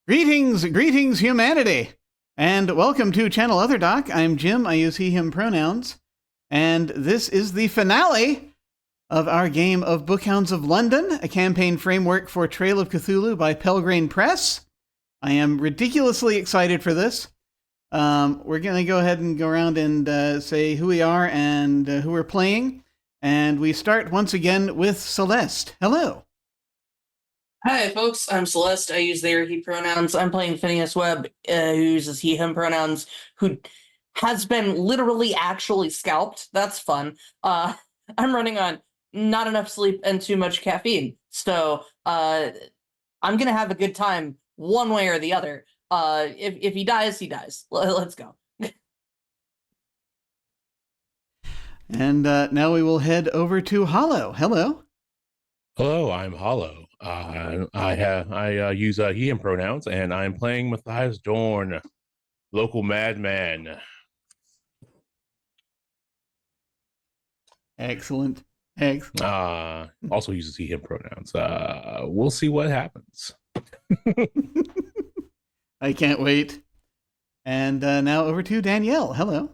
Greetings, humanity, and welcome to Channel Other Doc. I'm Jim. I use he/him pronouns, and this is the finale of our game of Bookhounds of London, a campaign framework for Trail of Cthulhu by Pelgrane Press. I am ridiculously excited for this. We're going to go ahead and go around and say who we are and who we're playing, and we start once again with Celeste. Hello. Hi, folks. I'm Celeste. I use they or he pronouns. I'm playing Phineas Webb, who uses he, him pronouns, who has been literally actually scalped. That's fun. I'm running on not enough sleep and too much caffeine. So I'm going to have a good time one way or the other. If he dies, he dies. Let's go. And now we will head over to Hollow. Hello. Hello, I'm Hollow. I use he him pronouns, and I'm playing Matthias Dorn, local madman. Excellent. Also uses he him pronouns. We'll see what happens. I can't wait. And now over to Danielle. Hello.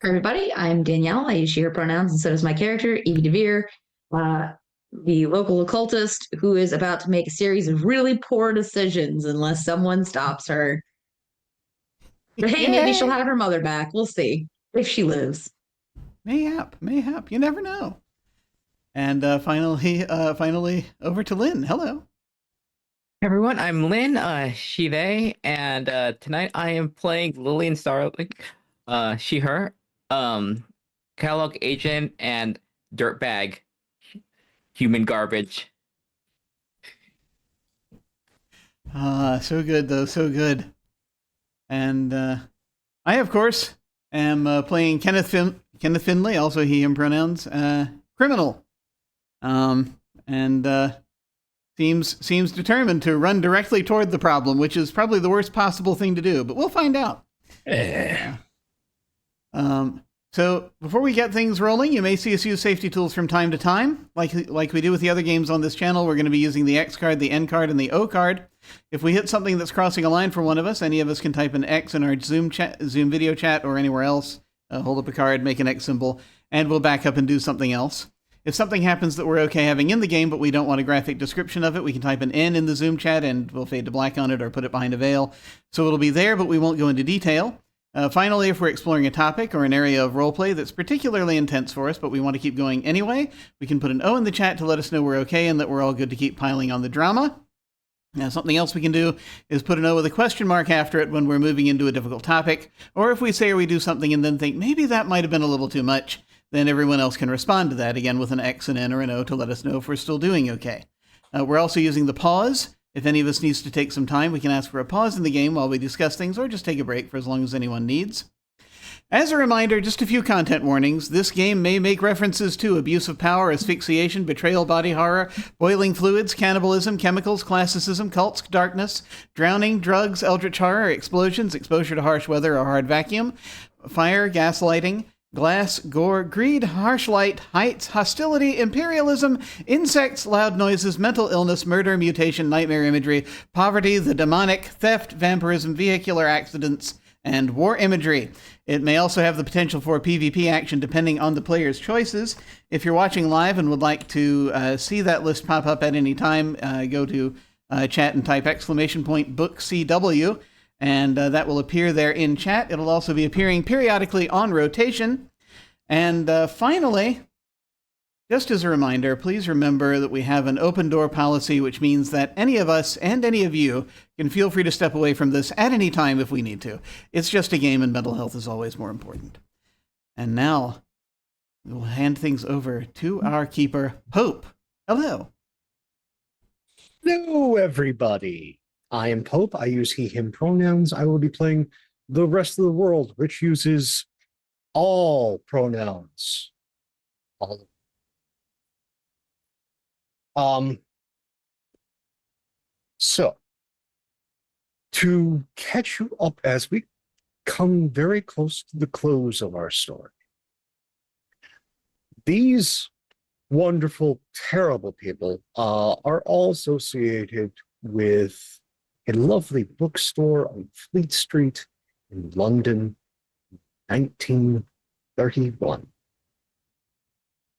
Hi, everybody. I'm Danielle. I use she, her pronouns, and so does my character, Evie DeVere, the local occultist who is about to make a series of really poor decisions unless someone stops her. But hey, maybe she'll have her mother back. We'll see if she lives. Mayhap. You never know. And finally, over to Lynn. Hello. Everyone, I'm Lynn, she, they, and tonight I am playing Lillian Starling, she, her, catalog agent, and dirtbag, human garbage. So good, though, so good. And I, of course, am playing Kenneth Finley, also he, him pronouns, criminal. And seems determined to run directly toward the problem, which is probably the worst possible thing to do, but we'll find out. So before we get things rolling, you may see us use safety tools from time to time. Like we do with the other games on this channel, we're going to be using the X card, the N card, and the O card. If we hit something that's crossing a line for one of us, any of us can type an X in our Zoom video chat or anywhere else, hold up a card, make an X symbol, and we'll back up and do something else. If something happens that we're okay having in the game, but we don't want a graphic description of it, we can type an N in the Zoom chat and we'll fade to black on it or put it behind a veil. So it'll be there, but we won't go into detail. Finally, if we're exploring a topic or an area of roleplay that's particularly intense for us, but we want to keep going anyway, we can put an O in the chat to let us know we're okay and that we're all good to keep piling on the drama. Now, something else we can do is put an O with a question mark after it when we're moving into a difficult topic, or if we say or we do something and then think maybe that might have been a little too much, then everyone else can respond to that again with an X, an N, or an O to let us know if we're still doing okay. We're also using the pause. If any of us needs to take some time, we can ask for a pause in the game while we discuss things, or just take a break for as long as anyone needs. As a reminder, just a few content warnings. This game may make references to abuse of power, asphyxiation, betrayal, body horror, boiling fluids, cannibalism, chemicals, classicism, cults, darkness, drowning, drugs, eldritch horror, explosions, exposure to harsh weather or hard vacuum, fire, gaslighting, glass, gore, greed, harsh light, heights, hostility, imperialism, insects, loud noises, mental illness, murder, mutation, nightmare imagery, poverty, the demonic, theft, vampirism, vehicular accidents, and war imagery. It may also have the potential for PvP action depending on the player's choices. If you're watching live and would like to see that list pop up at any time, go to chat and type !book CW. And that will appear there in chat. It'll also be appearing periodically on rotation. And finally, just as a reminder, please remember that we have an open door policy, which means that any of us and any of you can feel free to step away from this at any time if we need to. It's just a game and mental health is always more important. And now we'll hand things over to our keeper, Pope. Hello. Hello, everybody. I am Pope. I use he, him pronouns. I will be playing the rest of the world, which uses all pronouns. All. So, to catch you up as we come very close to the close of our story, these wonderful, terrible people are all associated with a lovely bookstore on Fleet Street in London, 1931.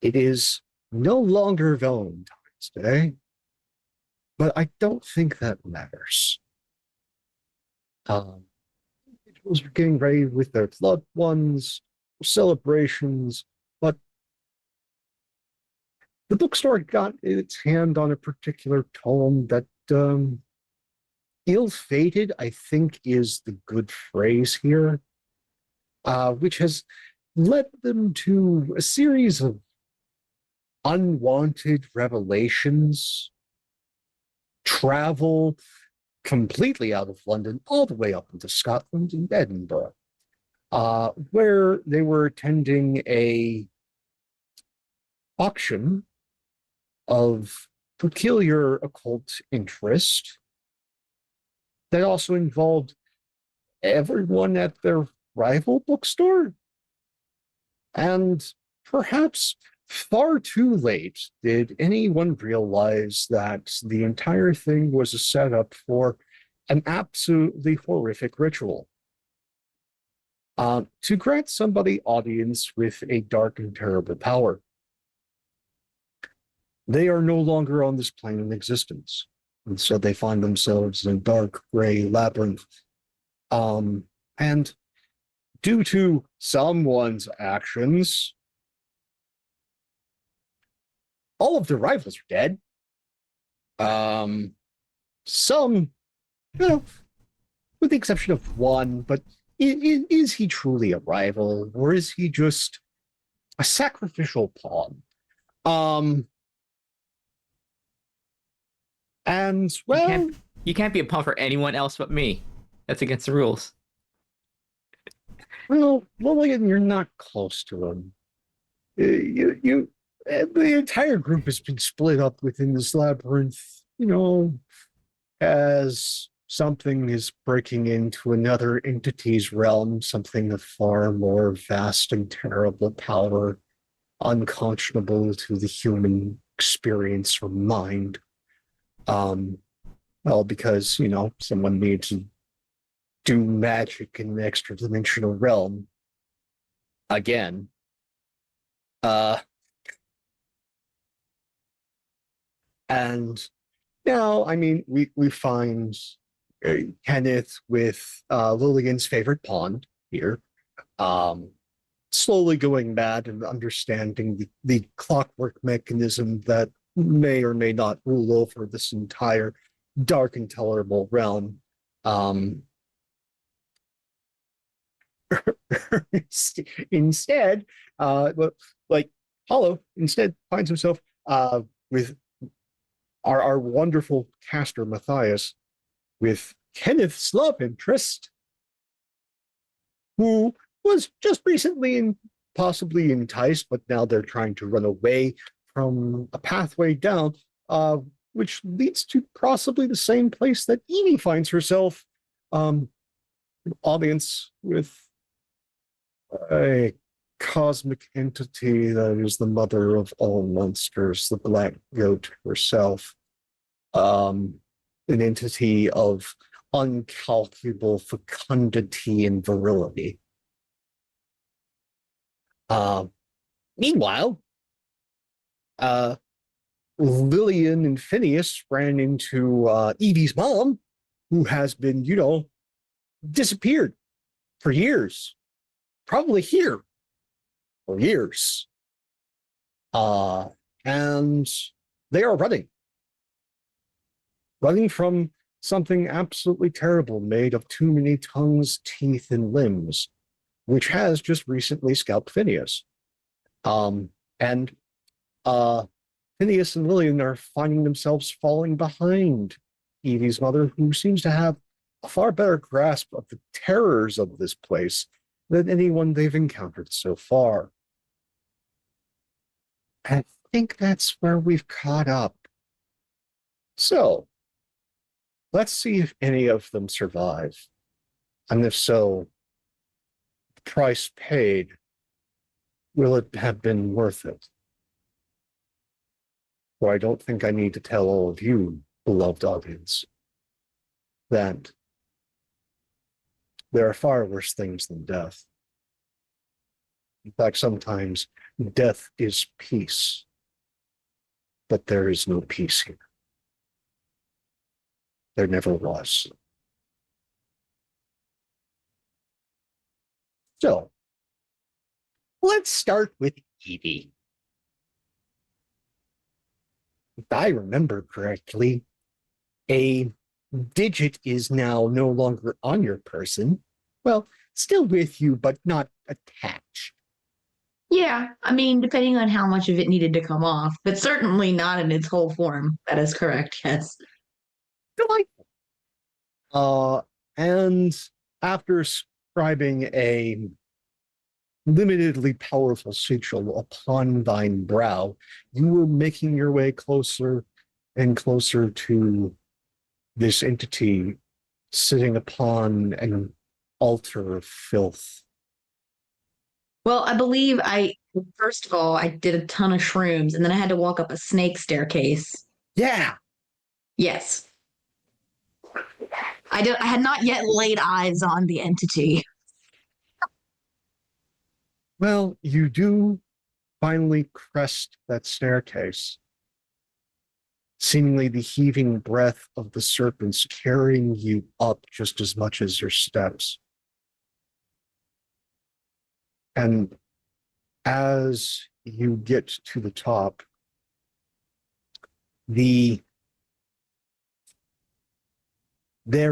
It is no longer Valentine's Day, but I don't think that matters. Individuals are getting ready with their loved ones, celebrations, but the bookstore got its hand on a particular tome that ill-fated, I think, is the good phrase here, which has led them to a series of unwanted revelations, travel completely out of London, all the way up into Scotland and Edinburgh, where they were attending a auction of peculiar occult interest that also involved everyone at their rival bookstore. And perhaps far too late did anyone realize that the entire thing was a setup for an absolutely horrific ritual. To grant somebody audience with a dark and terrible power. They are no longer on this plane of existence. And so they find themselves in a dark, gray labyrinth. And due to someone's actions, all of their rivals are dead. Some, with the exception of one, but is he truly a rival, or is he just a sacrificial pawn? And well, you can't be a pawn for anyone else but me. That's against the rules. well, Lillian, you're not close to him. The entire group has been split up within this labyrinth, as something is breaking into another entity's realm, something of far more vast and terrible power, unconscionable to the human experience or mind. Well, because, someone needs to do magic in the extra dimensional realm. Again. And now, we find Kenneth with Lillian's favorite pawn here, slowly going mad and understanding the clockwork mechanism that may or may not rule over this entire dark and tolerable realm. Instead, Hollow instead finds himself with our wonderful caster Matthias, with Kenneth's love interest, who was just recently possibly enticed, but now they're trying to run away from a pathway down, which leads to possibly the same place that Evie finds herself, audience with a cosmic entity that is the mother of all monsters, the Black Goat herself, an entity of uncalculable fecundity and virility. Meanwhile, Lillian and Phineas ran into Evie's mom, who has been, disappeared for years, probably here for years. And they are running from something absolutely terrible made of too many tongues, teeth, and limbs, which has just recently scalped Phineas. And Phineas and Lillian are finding themselves falling behind Evie's mother, who seems to have a far better grasp of the terrors of this place than anyone they've encountered so far. I think that's where we've caught up. So, let's see if any of them survive. And if so, the price paid, will it have been worth it? Or I don't think I need to tell all of you, beloved audience. that there are far worse things than death. In fact, sometimes death is peace, but there is no peace here. There never was. So, let's start with Edie. If I remember correctly, a digit is now no longer on your person. Well, still with you, but not attached. Yeah, I mean, depending on how much of it needed to come off, but certainly not in its whole form. That is correct, yes. Delightful. And after scribing a limitedly powerful sigil upon thine brow, you were making your way closer and closer to this entity sitting upon an altar of filth. Well, I believe first of all, I did a ton of shrooms and then I had to walk up a snake staircase. Yeah. Yes. I had not yet laid eyes on the entity. Well, you do finally crest that staircase. Seemingly the heaving breath of the serpents carrying you up just as much as your steps. And as you get to the top, there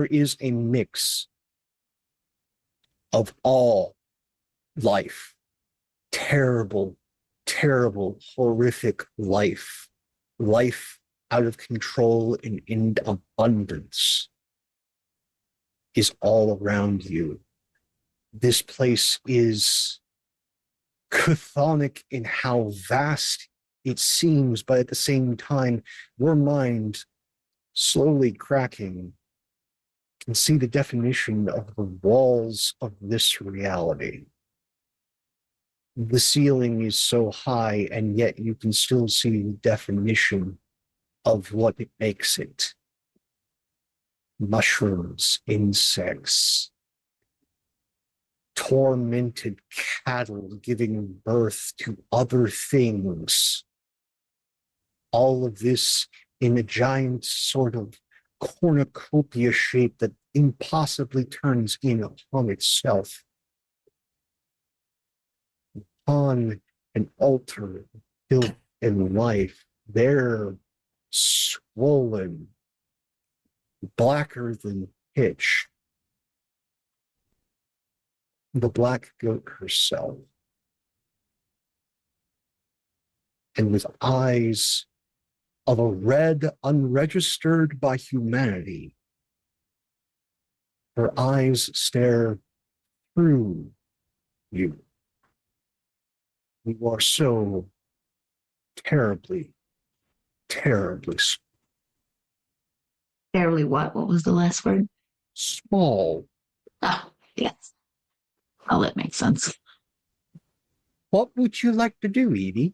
is a mix of all life. Terrible, terrible, horrific life. Life out of control and in abundance is all around you. This place is chthonic in how vast it seems, but at the same time, your mind slowly cracking can see the definition of the walls of this reality. The ceiling is so high, and yet you can still see the definition of what it makes it. Mushrooms, insects, tormented cattle giving birth to other things. All of this in a giant sort of cornucopia shape that impossibly turns in upon itself. On an altar built in life, there, swollen, blacker than pitch, the black goat herself, and with eyes of a red unregistered by humanity, her eyes stare through you. You are so terribly, terribly Terribly what? What was the last word? small. Oh, yes. Oh, that makes sense. What would you like to do, Edie?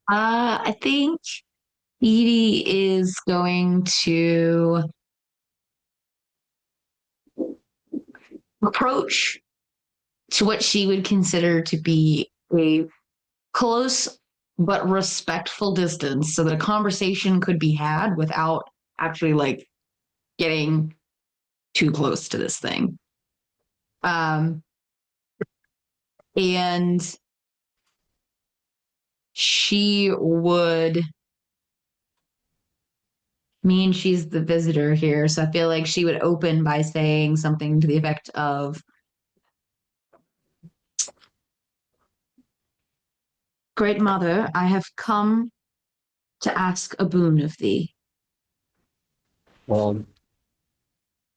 I think Edie is going to approach to what she would consider to be a close but respectful distance so that a conversation could be had without actually like getting too close to this thing. And she would mean she's the visitor here, so I feel like she would open by saying something to the effect of, "Great Mother, I have come to ask a boon of thee." Well,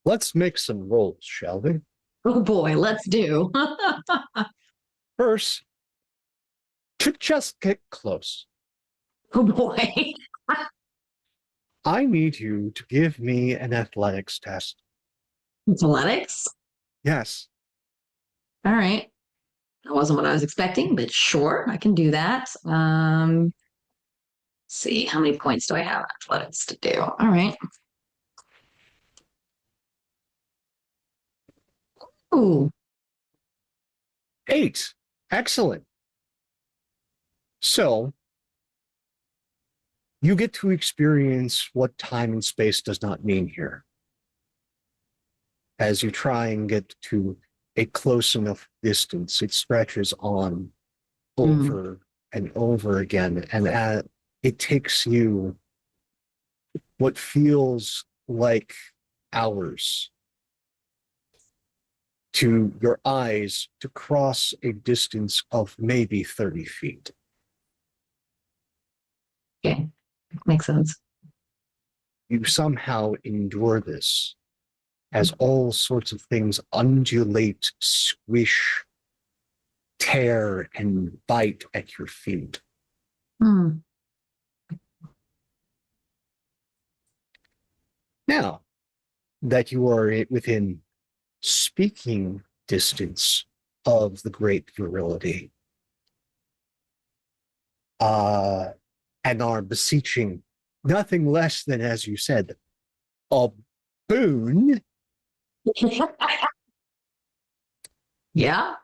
let's make some rolls, shall we? Oh boy, let's do. First, to just get close, Oh boy. I need you to give me an athletics test. Athletics? Yes. All right. That wasn't what I was expecting, but sure, I can do that. See, how many points do I have athletics to do? All right. Ooh. 8. Excellent. So, you get to experience what time and space does not mean here. As you try and get to a close enough distance, it stretches on over and over again. And it takes you what feels like hours to your eyes to cross a distance of maybe 30 feet. Okay. Makes sense. You somehow endure this as all sorts of things undulate, squish, tear, and bite at your feet. Hmm. Now that you are within speaking distance of the great virility, and are beseeching nothing less than, as you said, a boon. Yeah.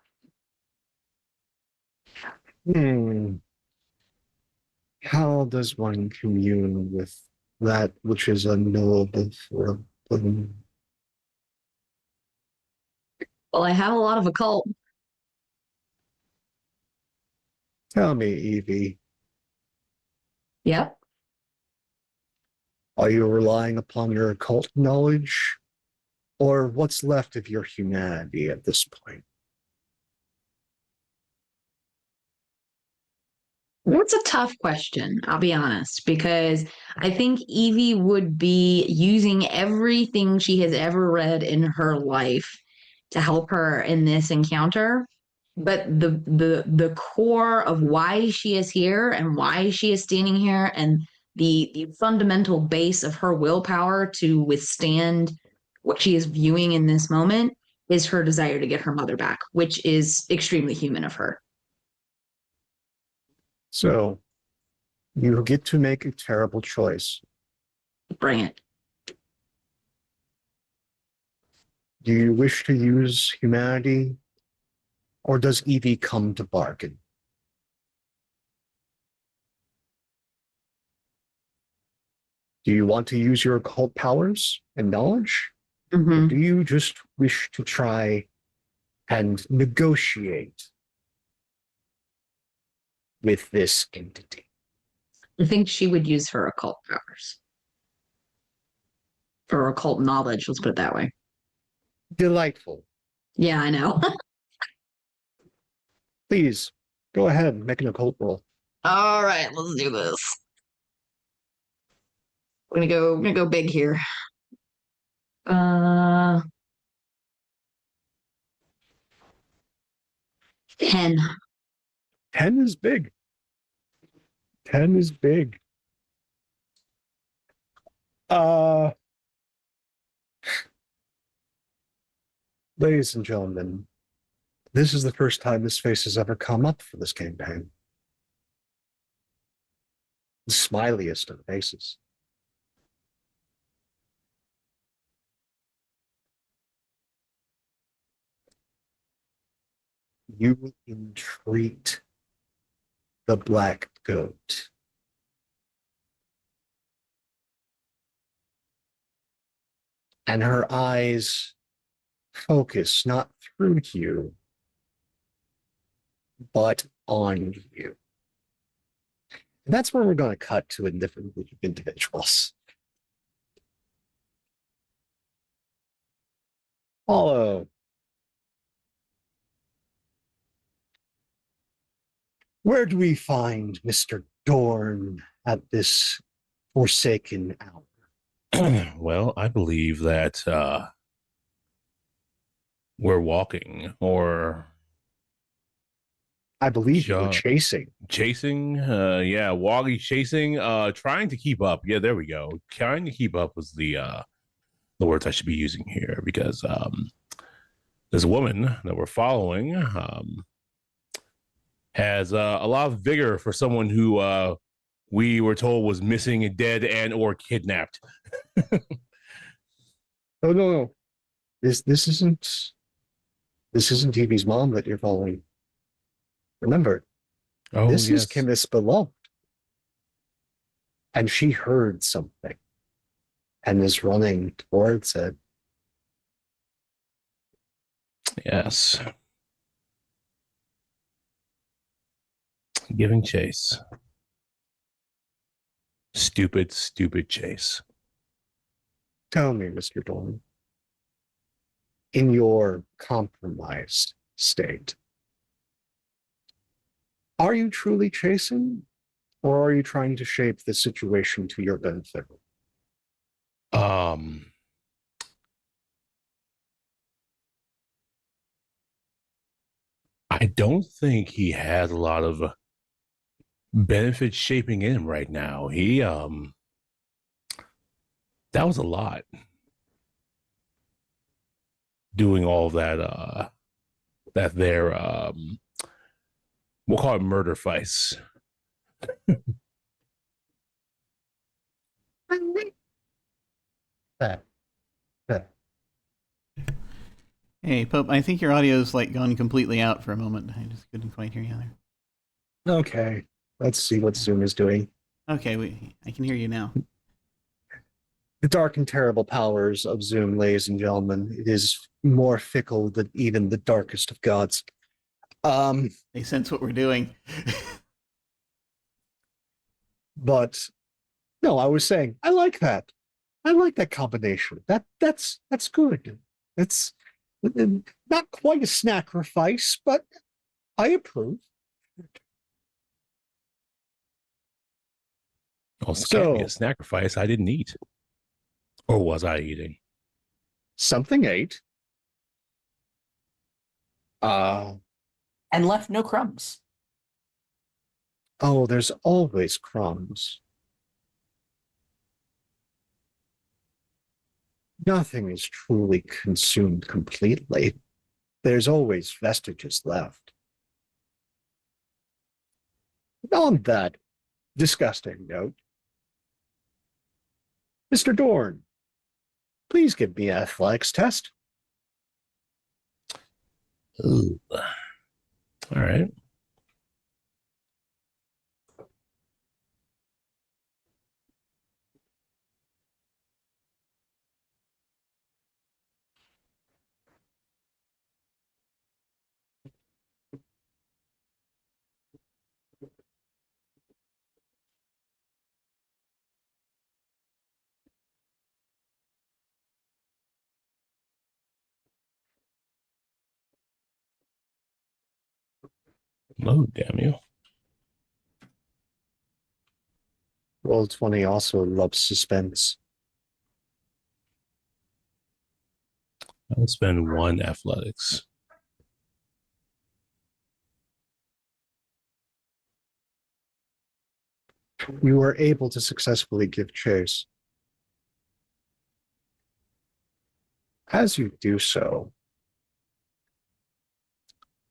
How does one commune with that which is unknowable for a boon? Well, I have a lot of occult. Tell me, Evie, Yep. are you relying upon your occult knowledge, or what's left of your humanity at this point? That's a tough question, I'll be honest, because I think Evie would be using everything she has ever read in her life to help her in this encounter. But the core of why she is here and why she is standing here and the fundamental base of her willpower to withstand what she is viewing in this moment is her desire to get her mother back, which is extremely human of her. So, you get to make a terrible choice. Bring it. Do you wish to use humanity, or does Evie come to bargain? Do you want to use your occult powers and knowledge? Or do you just wish to try and negotiate with this entity? I think she would use her occult powers. Or occult knowledge, let's put it that way. Delightful. Yeah, I know. Please, go ahead and make an occult roll. All right, let's do this. We're gonna go big here. 10. 10 is big. 10 is big. Ladies and gentlemen, this is the first time this face has ever come up for this campaign. The smiliest of faces. You entreat the black goat. And her eyes focus not through you, but on you. And that's where we're going to cut to a different group of individuals. Follow. Where do we find Mr. Dorn at this forsaken hour? Well, I believe that we're walking, or I believe you were Sure. chasing. Yeah, walking, chasing, trying to keep up. Yeah, there we go. Trying to keep up was the words I should be using here, because this woman that we're following has a lot of vigor for someone who we were told was missing, dead, and or kidnapped. Oh no. This isn't This isn't Evie's mom that you're following. Remember, Oh, this is yes. Kenneth's beloved. And she heard something and is running towards it. Yes. Giving chase. Stupid, stupid chase. Tell me, Mr. Dorn, in your compromised state, are you truly chasing, or are you trying to shape the situation to your benefit? I don't think he has a lot of benefit shaping in right now. That was a lot. Doing all that we'll call it murder fights. That. Hey, Pope, I think your audio's like gone completely out for a moment. I just couldn't quite hear you there. Okay, let's see what Zoom is doing. Okay, I can hear you now. The dark and terrible powers of Zoom, ladies and gentlemen. It is more fickle than even the darkest of gods. They sense what we're doing. But no, I was saying, I like that. I like that combination. That's good. It's not quite a sacrifice, but I approve. Well, it can't be a sacrifice. I didn't eat. Or was I eating? Something ate. And left no crumbs. Oh, there's always crumbs. Nothing is truly consumed completely. There's always vestiges left. On that disgusting note, Mr. Dorn, please give me an athletics test. Ooh. All right. Oh, damn you. Roll20 also loves suspense. I'll spend 1 athletics. You were able to successfully give chase. As you do so,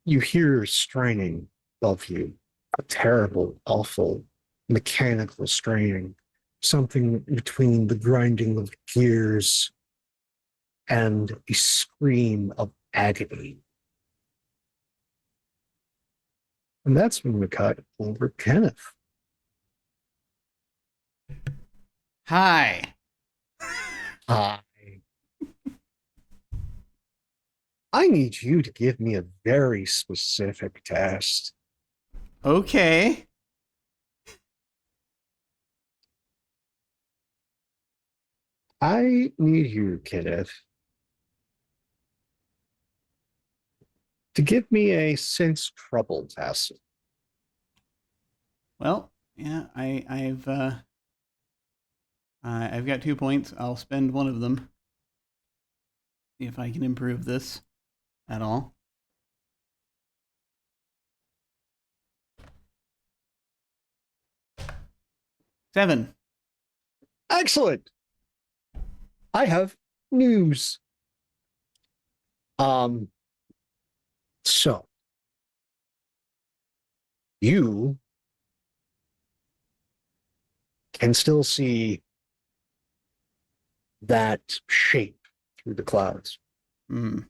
you hear straining above you, a terrible, awful, mechanical straining, something between the grinding of gears and a scream of agony. And that's when we cut over Kenneth. Hi. Hi. I need you to give me a very specific test. Okay. I need you, Kenneth, to give me a sense trouble test. Well, yeah, I've got 2 points. I'll spend one of them. See if I can improve this at all. Seven. Excellent. I have news. So you can still see that shape through the clouds. Hmm.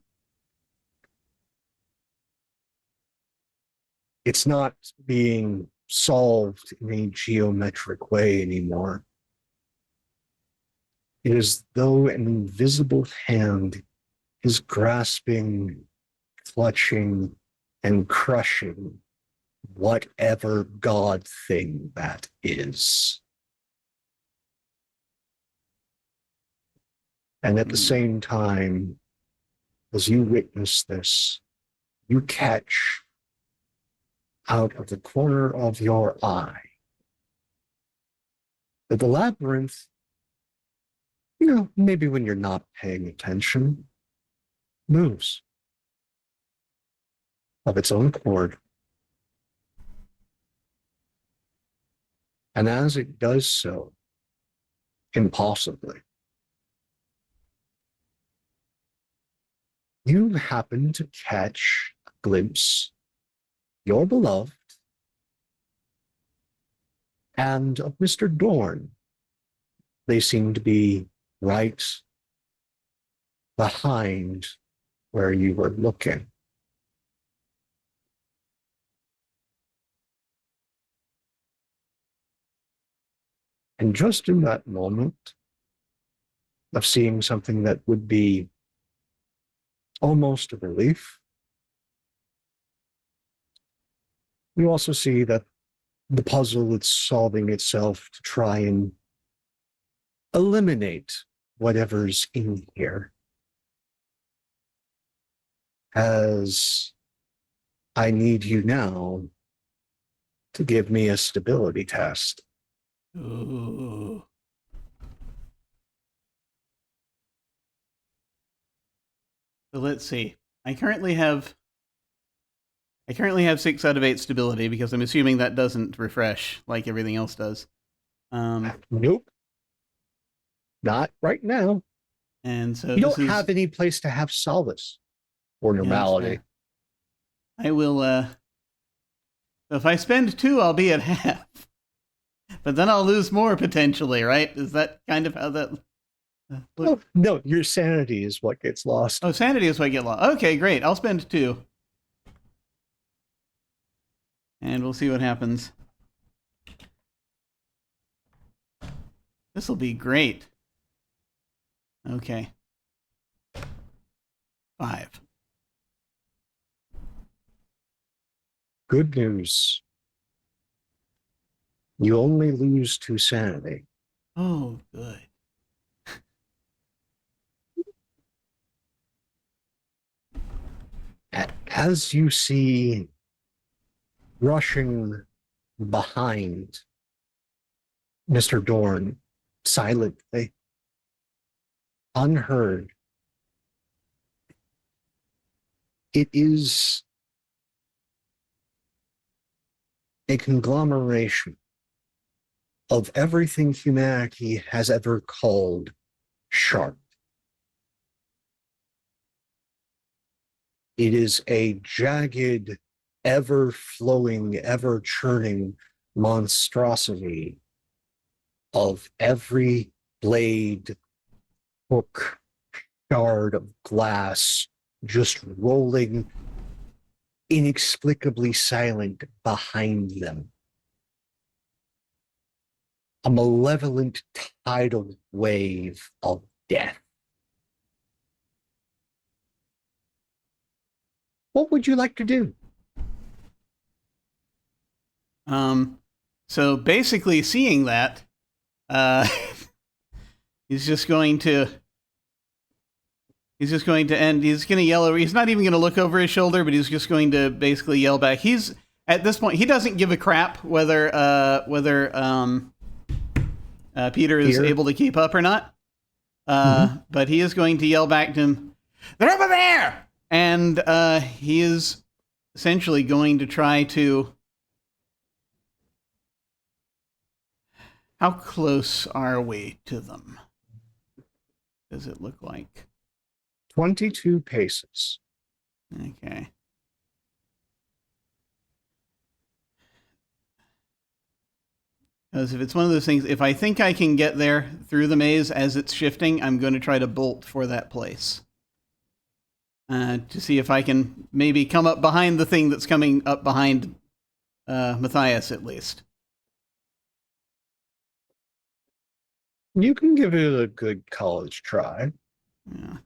It's not being solved in a geometric way anymore. It is though an invisible hand is grasping, clutching, and crushing whatever god thing that is. And at the same time, as you witness this, you catch out of the corner of your eye that the labyrinth, maybe when you're not paying attention, moves of its own accord. And as it does so, impossibly, you happen to catch a glimpse your beloved and of Mr. Dorn. They seem to be right behind where you were looking. And just in that moment of seeing something that would be almost a relief, you also see that the puzzle is solving itself to try and eliminate whatever's in here. As I need you now to give me a stability test. Ooh. So let's see. I currently have 6 out of 8 stability because I'm assuming that doesn't refresh like everything else does. Nope. Not right now. And so You don't have any place to have solace or normality. I will, so if I spend 2, I'll be at half. But then I'll lose more potentially, right? Is that kind of how that... Oh, no, your sanity is what gets lost. Oh, sanity is what I get lost. Okay, great. I'll spend 2. And we'll see what happens. This will be great. Okay. 5. Good news. You only lose 2 sanity. Oh, good. As you see rushing behind Mr. Dorn silently, unheard, it is a conglomeration of everything humanity has ever called sharp. It is a jagged, ever-flowing, ever-churning monstrosity of every blade, hook, shard of glass just rolling inexplicably silent behind them. A malevolent tidal wave of death. What would you like to do? So basically seeing that, he's just going to end. He's going to yell over. He's not even going to look over his shoulder, but he's just going to basically yell back. He's at this point, he doesn't give a crap whether Peter is able to keep up or not. But he is going to yell back to him, "They're over there!" And he is essentially going to try to... How close are we to them? Does it look like? 22 paces. Okay. Because if it's one of those things, if I think I can get there through the maze as it's shifting, I'm going to try to bolt for that place. To see if I can maybe come up behind the thing that's coming up behind Matthias at least. You can give it a good college try. Yeah.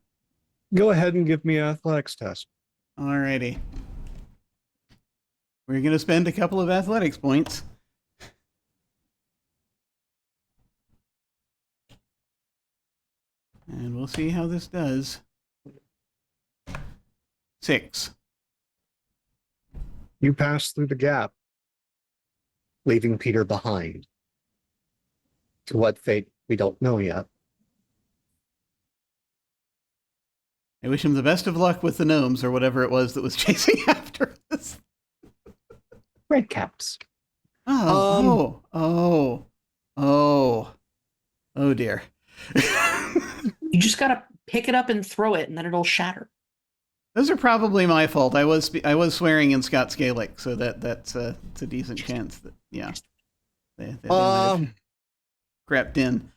Go ahead and give me an athletics test. Alrighty. We're going to spend a couple of athletics points. And we'll see how this does. 6. You pass through the gap, leaving Peter behind. To what fate, we don't know yet. I wish him the best of luck with the gnomes or whatever it was that was chasing after us. Red caps. Oh dear. You just gotta pick it up and throw it, and then it'll shatter. Those are probably my fault. I was swearing in Scots Gaelic, so that's it's a decent chance that they might have crept in.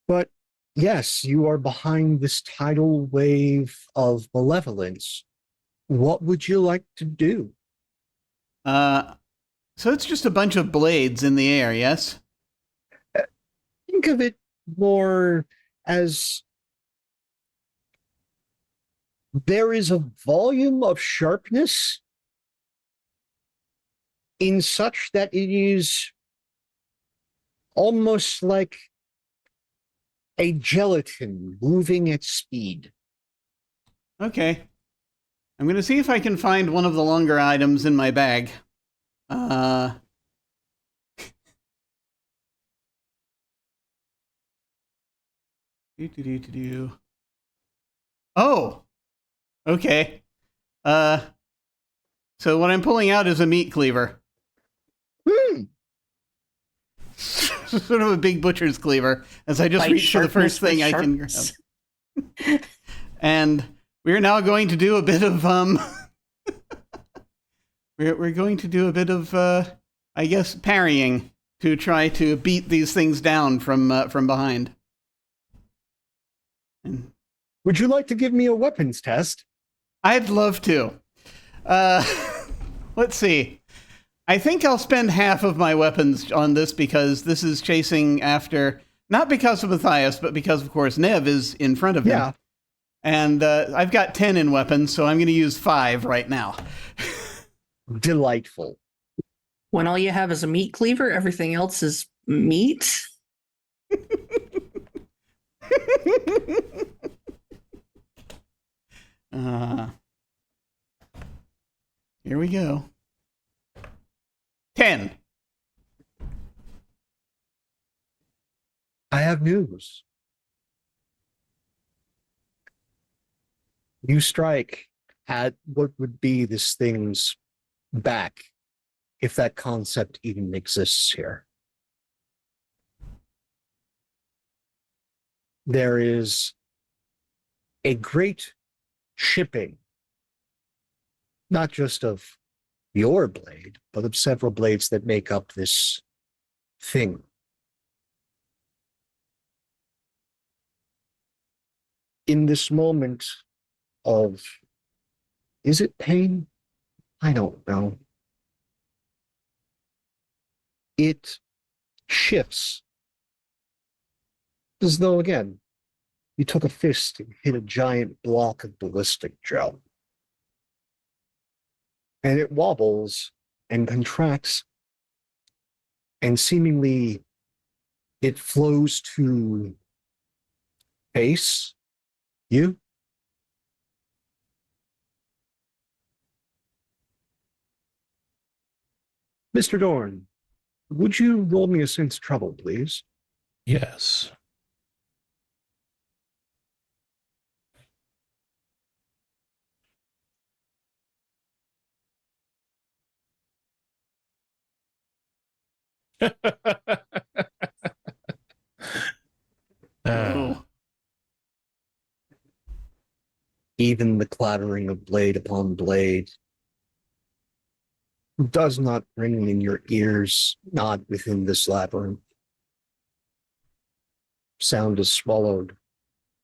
But yes, you are behind this tidal wave of malevolence. What would you like to do? So it's just a bunch of blades in the air, yes? Think of it more as there is a volume of sharpness in such that it is almost like a gelatin moving at speed. Okay. I'm going to see if I can find one of the longer items in my bag. Oh! Okay. So what I'm pulling out is a meat cleaver. Sort of a big butcher's cleaver, as I just By reach for the first sharpness thing with I can grab. sharpness. And we're now going to do a bit of we're going to do a bit of I guess parrying to try to beat these things down from behind. And Would you like to give me a weapons test? I'd love to. Let's see. I think I'll spend half of my weapons on this because this is chasing after, not because of Matthias, but because, of course, Nev is in front of him. Yeah. And I've got 10 in weapons, so I'm going to use 5 right now. Delightful. When all you have is a meat cleaver, everything else is meat. Here we go. 10. I have news. You strike at what would be this thing's back, if that concept even exists here. There is a great shipping, not just of your blade, but of several blades that make up this thing. In this moment of, is it pain? I don't know. It shifts as though, again, you took a fist and hit a giant block of ballistic gel. And it wobbles and contracts, and seemingly it flows to face you. Mr. Dorn, would you roll me a sense trouble, please? Yes. Oh. Even the clattering of blade upon blade does not ring in your ears, not within this labyrinth. Sound is swallowed.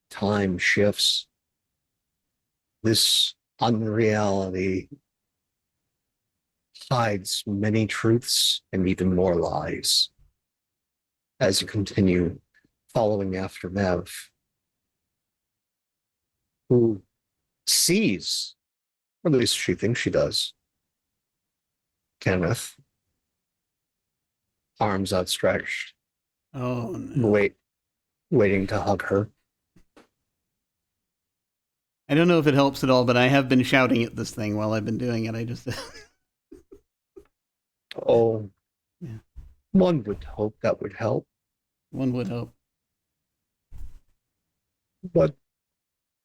Time shifts. This unreality hides many truths and even more lies as you continue following after Mev, who sees, or at least she thinks she does, Kenneth, arms outstretched, Oh, no. waiting to hug her. I don't know if it helps at all, but I have been shouting at this thing while I've been doing it. I just... Oh, Yeah. one would hope that would help, One would hope. but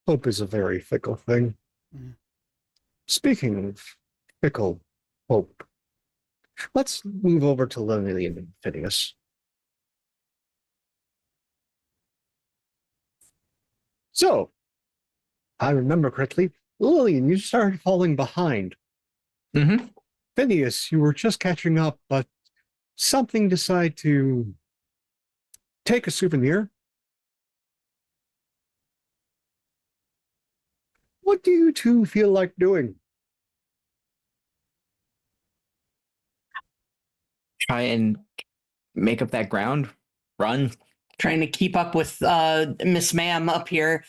hope is a very fickle thing. Yeah. Speaking of fickle hope, let's move over to Lynn and Phineas. So, I remember correctly, Lillian, you started falling behind. Mm-hmm. Phineas, you were just catching up, but something decided to take a souvenir. What do you two feel like doing? Try and make up that ground. Run. Trying to keep up with Miss Ma'am up here.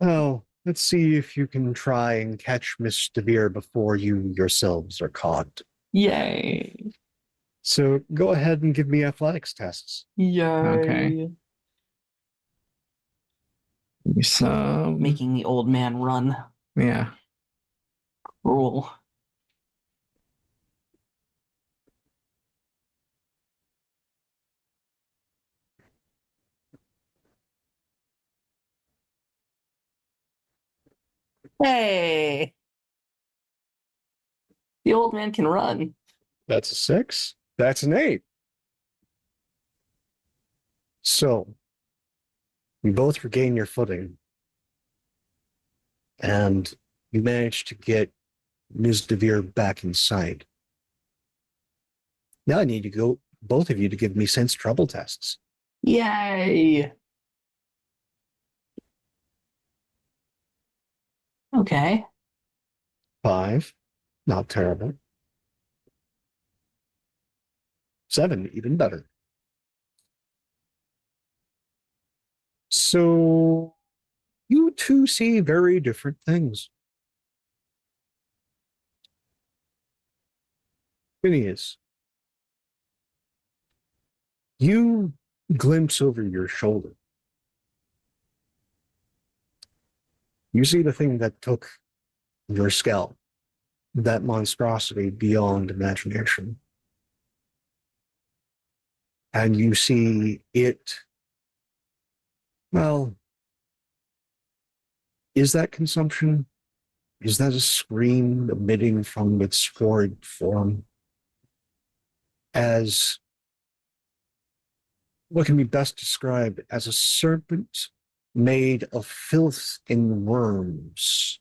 Oh, let's see if you can try and catch Miss DeVere before you yourselves are caught. Yay. So go ahead and give me athletics tests. Yay. Okay. So Making the old man run. yeah. Cruel. Hey. The old man can run. That's a 6. That's an 8. So you both regain your footing, and you manage to get Ms. DeVere back in sight. Now I need to go, both of you, to give me sense trouble tests. Yay. Okay. 5, not terrible. 7, even better. So you two see very different things. Phineas, you glimpse over your shoulder. You see the thing that took your scalp, that monstrosity beyond imagination. And you see it, well, is that consumption? Is that a scream emitting from its horrid form? As what can be best described as a serpent made of filth and worms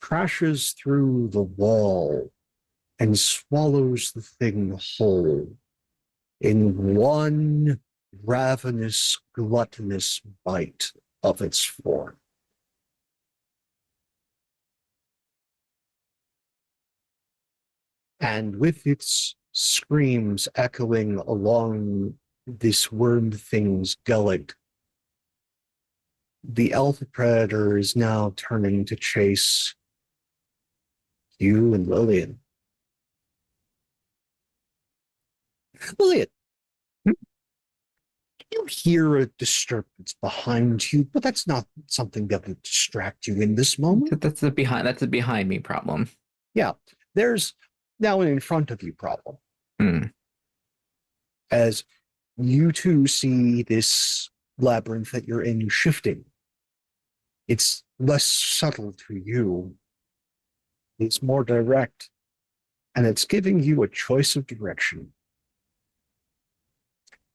crashes through the wall and swallows the thing whole in one ravenous, gluttonous bite of its form. And with its screams echoing along this worm thing's gullet, the alpha predator is now turning to chase you and Lillian. Lillian, you hear a disturbance behind you, but that's not something that would distract you in this moment. That's a behind me problem. Yeah, there's now an in front of you problem. Hmm. As you two see this labyrinth that you're in shifting. It's less subtle to you. It's more direct, and it's giving you a choice of direction.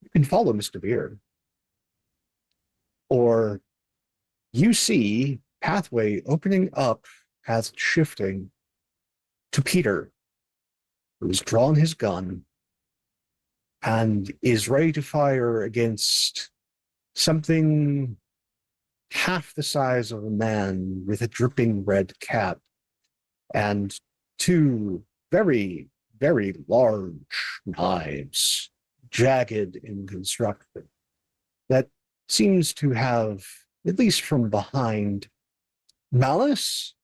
You can follow Mr. Beard, or you see pathway opening up, path shifting to Peter, who's drawn his gun and is ready to fire against something half the size of a man with a dripping red cap and two very, very large knives, jagged in construction, that seems to have, at least from behind, malice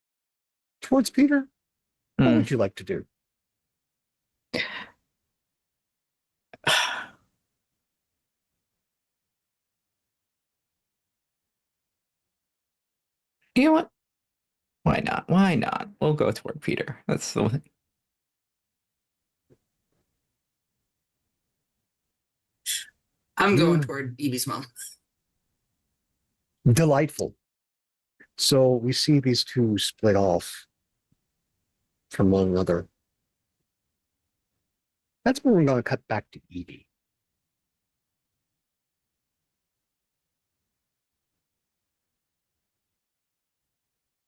towards Peter. What Hmm. would you like to do? You know what? Why not? Why not? We'll go toward Peter. That's the one. I'm going You- toward Evie's mom. Delightful. So we see these two split off from one another. That's where we're going to cut back to Evie.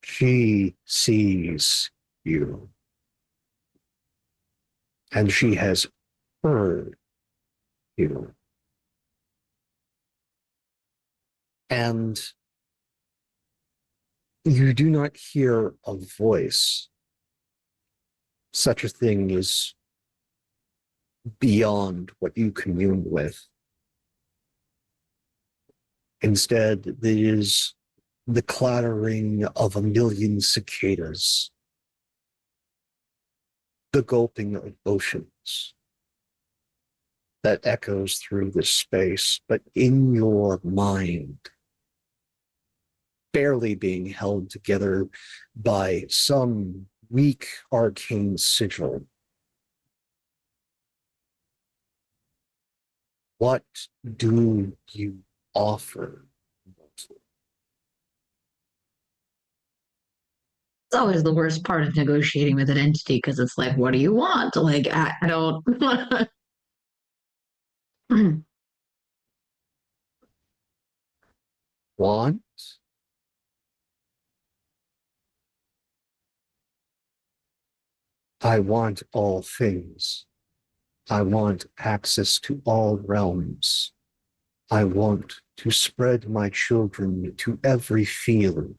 She sees you, and she has heard you. And you do not hear a voice. Such a thing is beyond what you commune with. Instead, it is the clattering of a million cicadas, the gulping of oceans that echoes through this space, but in your mind, barely being held together by some weak arcane sigil. What do you offer? It's always the worst part of negotiating with an entity because it's like, what do you want? Like, I don't. Want? I want all things. I want access to all realms. I want to spread my children to every field,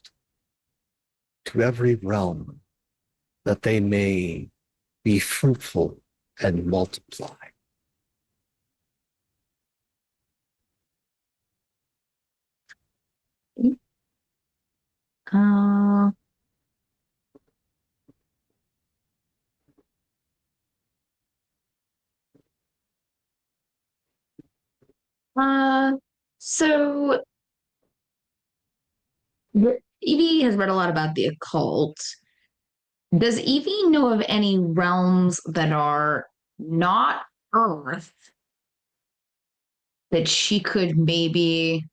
to every realm, that they may be fruitful and multiply. uh, uh, so Evie has read a lot about the occult. Does Evie know of any realms that are not Earth that she could maybe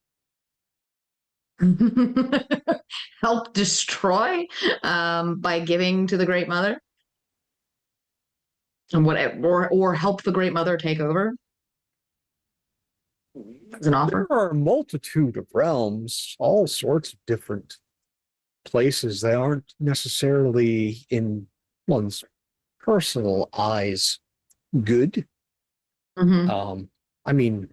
help destroy by giving to the Great Mother? And what, or help the Great Mother take over as an offer? There are a multitude of realms, all sorts of different places. They aren't necessarily in one's personal eyes good. Mhm. I mean,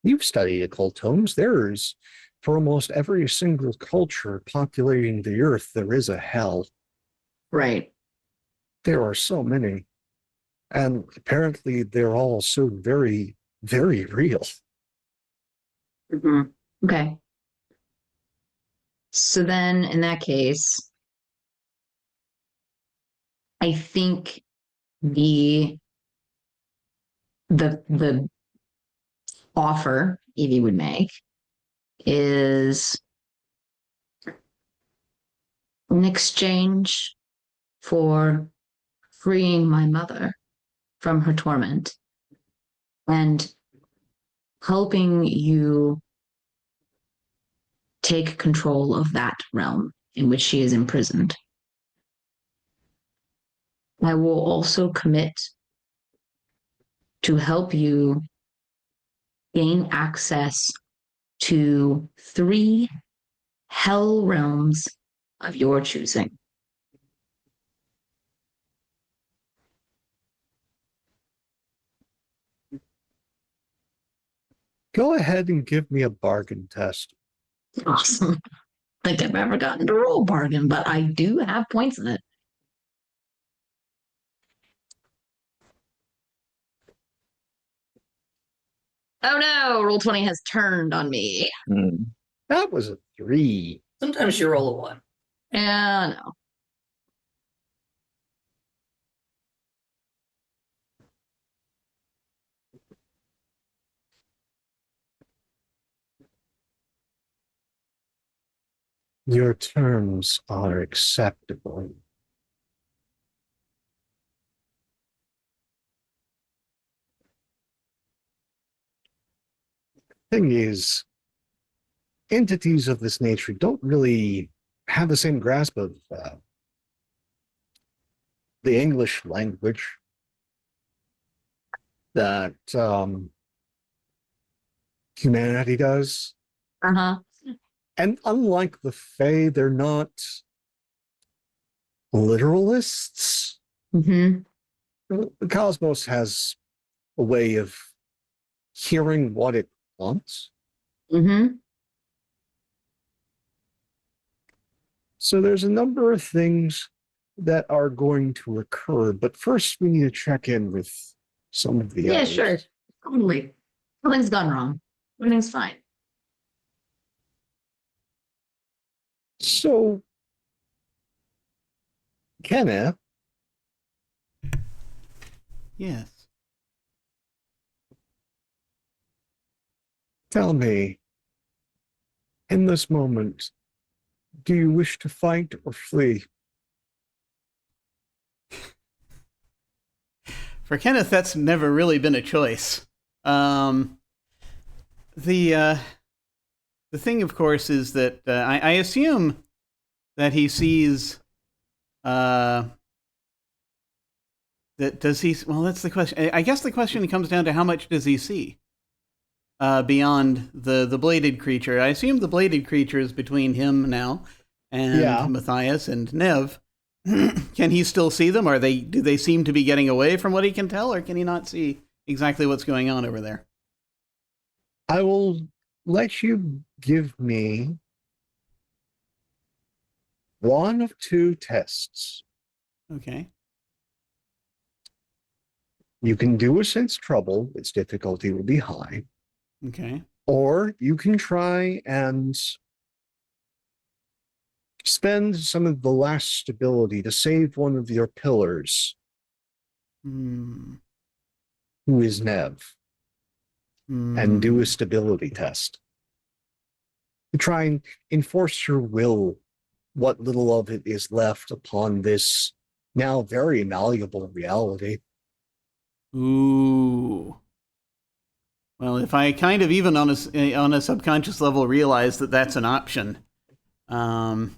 you've studied occult tomes. There's, for almost every single culture populating the earth, there is a hell. Right. There are so many. And apparently they're all so very, very real. Mhm. Okay. So then, in that case, I think the offer Evie would make is in exchange for freeing my mother from her torment and helping you take control of that realm in which she is imprisoned. I will also commit to help you gain access to 3 hell realms of your choosing. Go ahead and give me a bargain test. Awesome. I think I've ever gotten to roll bargain, but I do have points in it. Oh no, roll 20 has turned on me. Hmm. That was a 3. Sometimes you roll a 1. Yeah, no. Your terms are acceptable. Thing is, entities of this nature don't really have the same grasp of the English language that humanity does. Uh-huh. And unlike the Fae, they're not literalists. Mm-hmm. The cosmos has a way of hearing what it wants. Mm-hmm. So there's a number of things that are going to occur, but first we need to check in with some of the Yeah, others. sure. Totally. Nothing's gone wrong. Everything's fine. So, Kenneth, Yes. tell me, in this moment, do you wish to fight or flee? For Kenneth, that's never really been a choice. The thing, of course, is that I assume that he sees. That does he? Well, that's the question. I guess the question comes down to how much does he see beyond the bladed creature. I assume the bladed creature is between him now and Yeah. Matthias and Nev. Can he still see them? Do they seem to be getting away from what he can tell, or can he not see exactly what's going on over there? I will let you give me one of 2 tests. Okay. You can do a sense trouble, its difficulty will be high, Okay. or you can try and spend some of the last stability to save one of your pillars, Hmm. who is Nev, and do a stability test. To try and enforce your will, what little of it is left upon this now very malleable reality. Ooh. Well, if I kind of even on a subconscious level realize that that's an option, to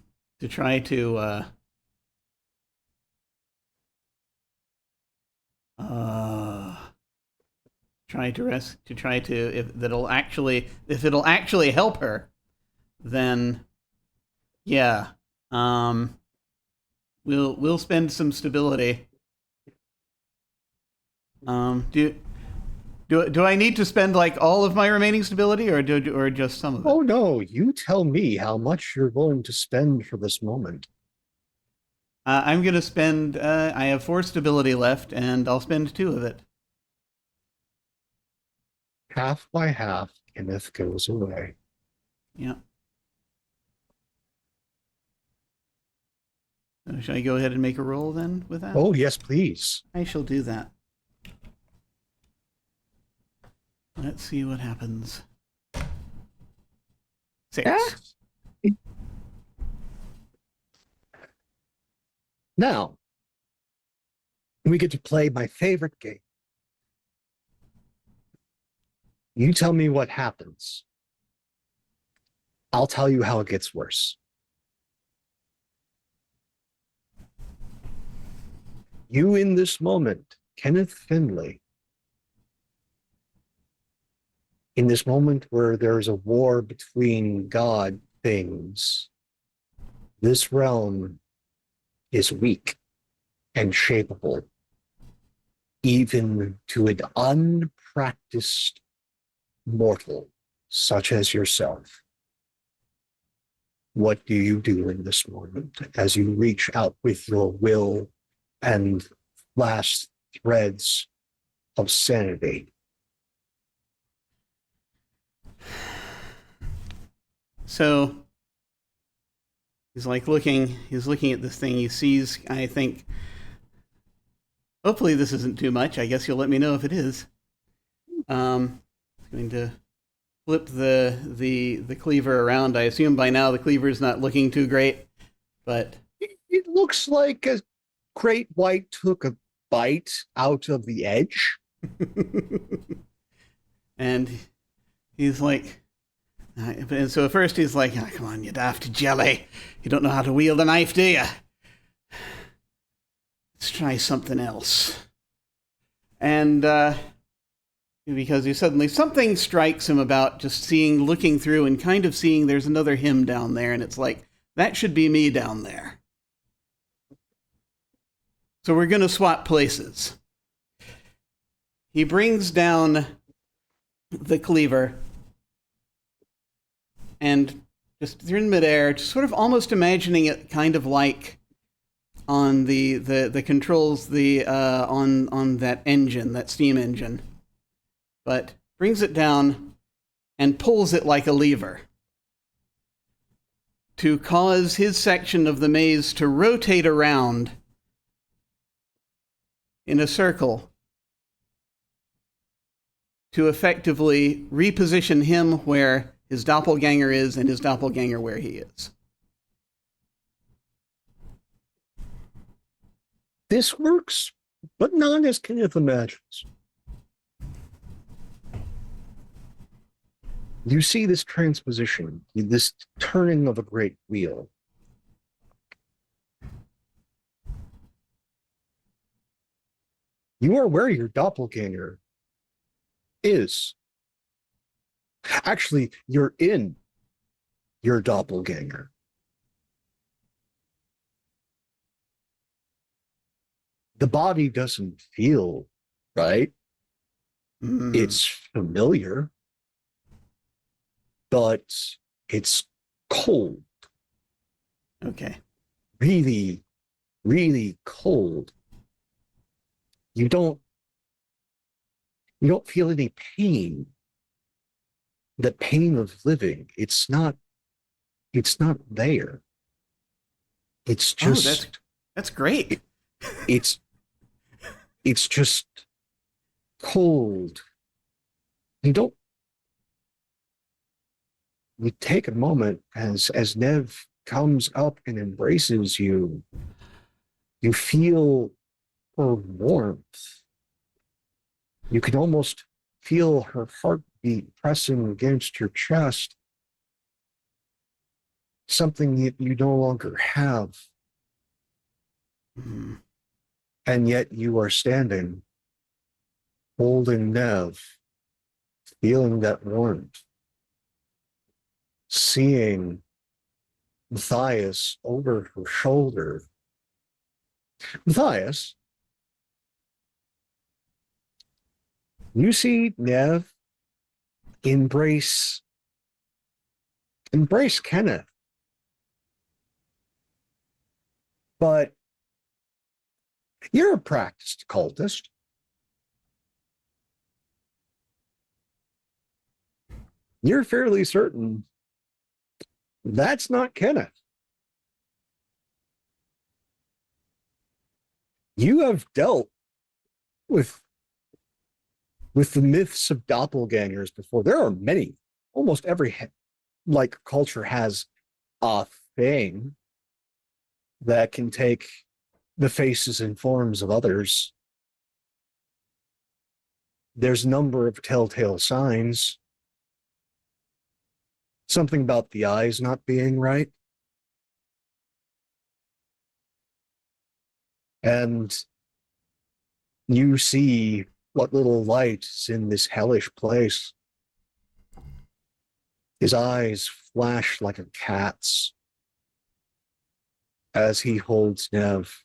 try to try to if it'll actually help her, then yeah, we'll spend some stability. Do I need to spend like all of my remaining stability, or just some of it? Oh no, you tell me how much you're willing to spend for this moment. I'm gonna spend. I have 4 stability left, and I'll spend 2 of it. Half by half, Kenneth goes away. Yeah. So should I go ahead and make a roll then with that? Oh, yes, please. I shall do that. Let's see what happens. 6. Ah. Now, we get to play my favorite game. You tell me what happens. I'll tell you how it gets worse. You in this moment, Kenneth Finley, in this moment where there's a war between God things, this realm is weak and shapeable, even to an unpracticed mortal such as yourself. What do you do in this moment as you reach out with your will and last threads of sanity? So he's like looking at this thing. He sees, I think, hopefully this isn't too much. I guess you'll let me know if it is. I'm going to flip the cleaver around. I assume by now the cleaver's not looking too great, but It looks like a great white took a bite out of the edge. and he's like, and so at first he's like, oh, come on, you daft jelly. You don't know how to wield a knife, do you? Let's try something else. And because he suddenly, something strikes him about just looking through and kind of seeing there's another him down there. And it's like, that should be me down there. So we're going to swap places. He brings down the cleaver and just they're in midair, just sort of almost imagining it kind of like on the controls, on that engine, that steam engine, but brings it down and pulls it like a lever to cause his section of the maze to rotate around in a circle to effectively reposition him where his doppelganger is and his doppelganger where he is. This works, but not as Kenneth imagines. You see this transposition, this turning of a great wheel. You are where your doppelganger is. Actually, you're in your doppelganger. The body doesn't feel right. It's familiar, but it's cold. Okay. Really, really cold. You don't feel any pain. The pain of living. It's not there. It's just that's great. It's just cold. You take a moment as Nev comes up and embraces you. You feel her warmth. You can almost feel her heartbeat pressing against your chest. Something that you no longer have. And yet you are standing, holding Nev, feeling that warmth, seeing Matthias over her shoulder. Matthias, you see Nev embrace Kenneth. But you're a practiced occultist. You're fairly certain that's not Kenneth. You have dealt with the myths of doppelgangers before. There are many. Almost every culture has a thing that can take the faces and forms of others. There's a number of telltale signs. Something about the eyes not being right. And you see what little light is in this hellish place. His eyes flash like a cat's as he holds Nev.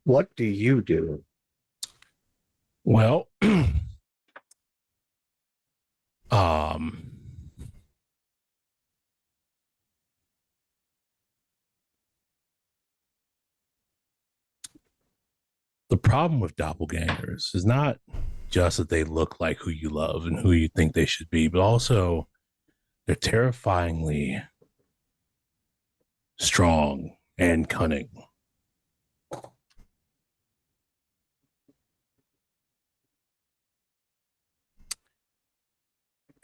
What do you do? Well, the problem with doppelgangers is not just that they look like who you love and who you think they should be, but also They're terrifyingly strong and cunning.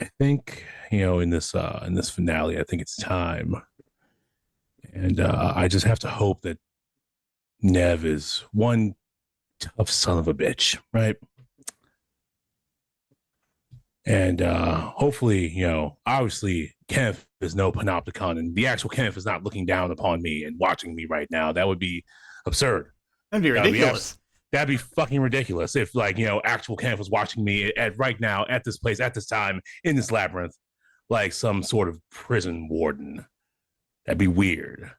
I think, in this finale, I think it's time. And I just have to hope that Nev is one tough son of a bitch, right? And hopefully, obviously Kenneth is no panopticon, and the actual Kenneth is not looking down upon me and watching me right now. That would be absurd. That'd be ridiculous. That'd be fucking ridiculous if, actual Kenneth was watching me at right now, at this place, at this time, in this labyrinth, like some sort of prison warden. That'd be weird.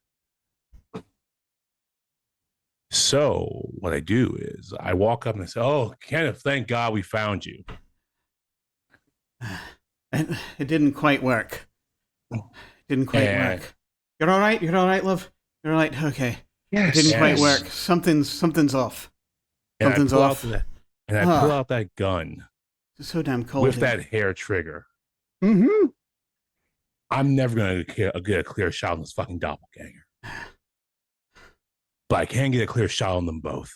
So what I do is I walk up and I say, "Oh, Kenneth, thank God we found you." It didn't quite work. Didn't quite work. You're all right? You're all right, love? You're all right? Okay. Yes. It didn't quite work. Something's off. And Something's off. I pull out that gun. It's so damn cold with here. that hair trigger. Mm-hmm. I'm never going to get a clear shot on this fucking doppelganger. But I can get a clear shot on them both.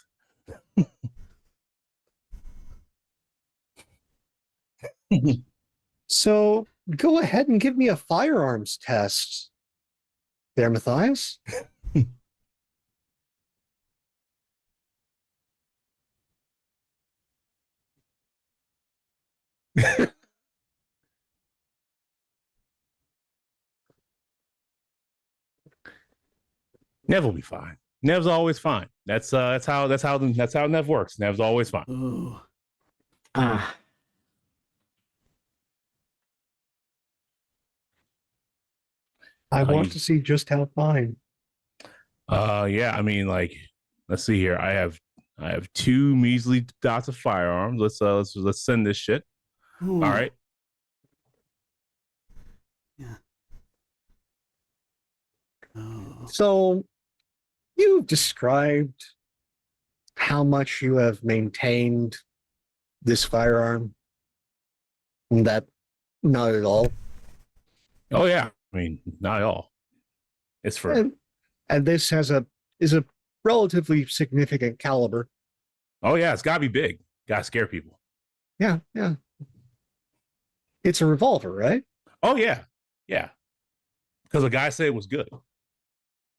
So go ahead and give me a firearms test there, Matthias. Nev will be fine. Nev's always fine. That's how Nev works. Nev's always fine. Ooh. I want to see just how fine. Yeah, I mean, let's see here. I have 2 measly dots of firearms. Let's send this shit. Ooh. All right. Yeah. Oh. So you've described how much you have maintained this firearm. That not at all. Oh yeah. I mean, not at all. It's for and this is a relatively significant caliber. Oh yeah, it's gotta be big. Gotta scare people. Yeah. It's a revolver, right? Oh yeah. Yeah. Because the guy said it was good.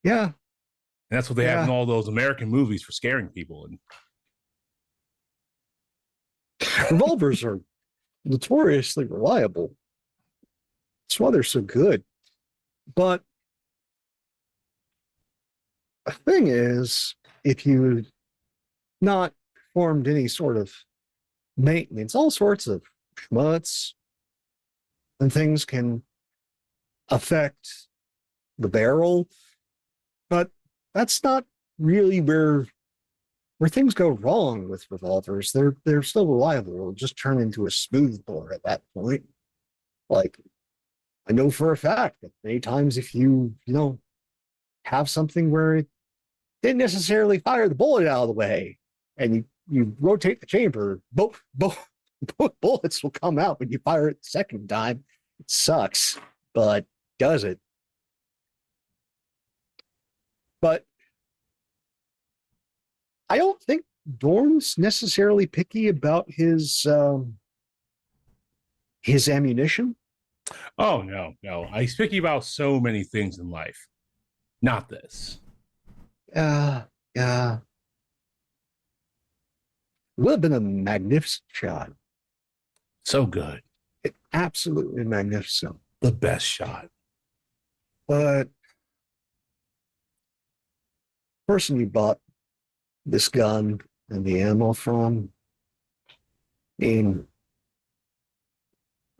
Yeah. And that's what they have in all those American movies for scaring people. And revolvers are notoriously reliable. That's why they're so good. But the thing is, if you not performed any sort of maintenance, all sorts of schmutz and things can affect the barrel. But that's not really where things go wrong with revolvers. They're still reliable. It'll just turn into a smooth bore at that point. Like, I know for a fact that many times if you have something where it didn't necessarily fire the bullet out of the way, and you rotate the chamber, both bullets will come out when you fire it the second time. It sucks, but does it? But I don't think Dorn's necessarily picky about his ammunition. oh no. He's picky about so many things in life. Not this. Yeah. Would have been a magnificent shot. So good. Absolutely magnificent. The best shot. But the person you bought this gun and the ammo from, I mean,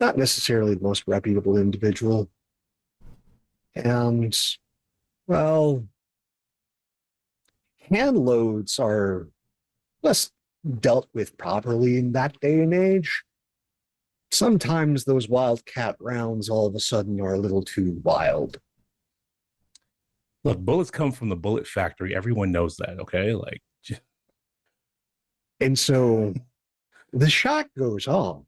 not necessarily the most reputable individual. And, well, hand loads are less dealt with properly in that day and age. Sometimes those wildcat rounds all of a sudden are a little too wild. Look, bullets come from the bullet factory. Everyone knows that, okay? And so the shot goes off.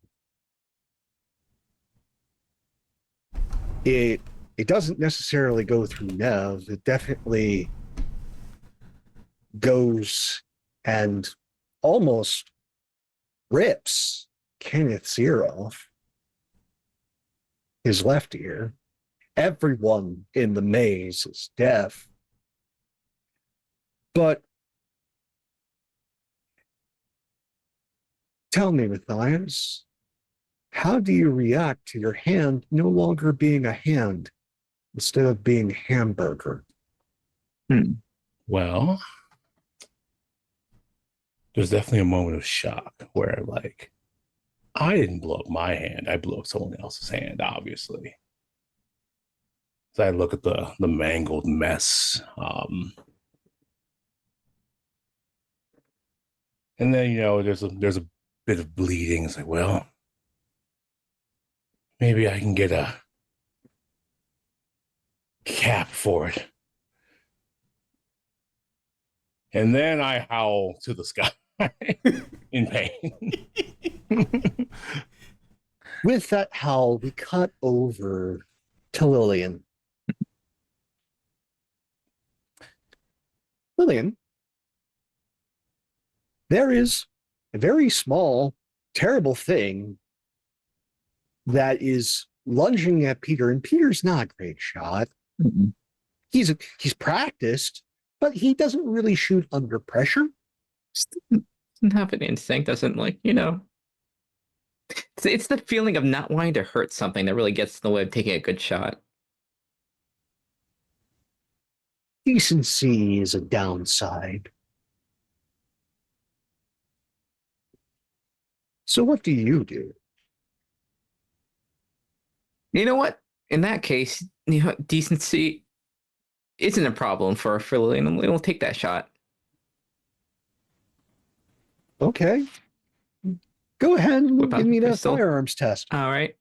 It doesn't necessarily go through Nev. It definitely goes and almost rips Kenneth's ear off, his left ear. Everyone in the maze is deaf. But tell me, Matthias, how do you react to your hand no longer being a hand instead of being hamburger? Well, there's definitely a moment of shock where, like, I didn't blow up my hand. I blew up someone else's hand, obviously. So I look at the mangled mess. And then, you know, there's a bit of bleeding. It's like, well, maybe I can get a cap for it. And then I howl to the sky in pain. With that howl, we cut over to Lillian. Lillian, there is a very small, terrible thing that is lunging at Peter, and Peter's not a great shot. Mm-mm. He's practiced, but he doesn't really shoot under pressure. Just doesn't have an instinct, doesn't, like, you know. It's the feeling of not wanting to hurt something that really gets in the way of taking a good shot. Decency is a downside. So what do you do? You know what? In that case, you know, decency isn't a problem for Lillian. We'll take that shot. Okay. Go ahead and Whip out give me the that pistol. firearms test. All right.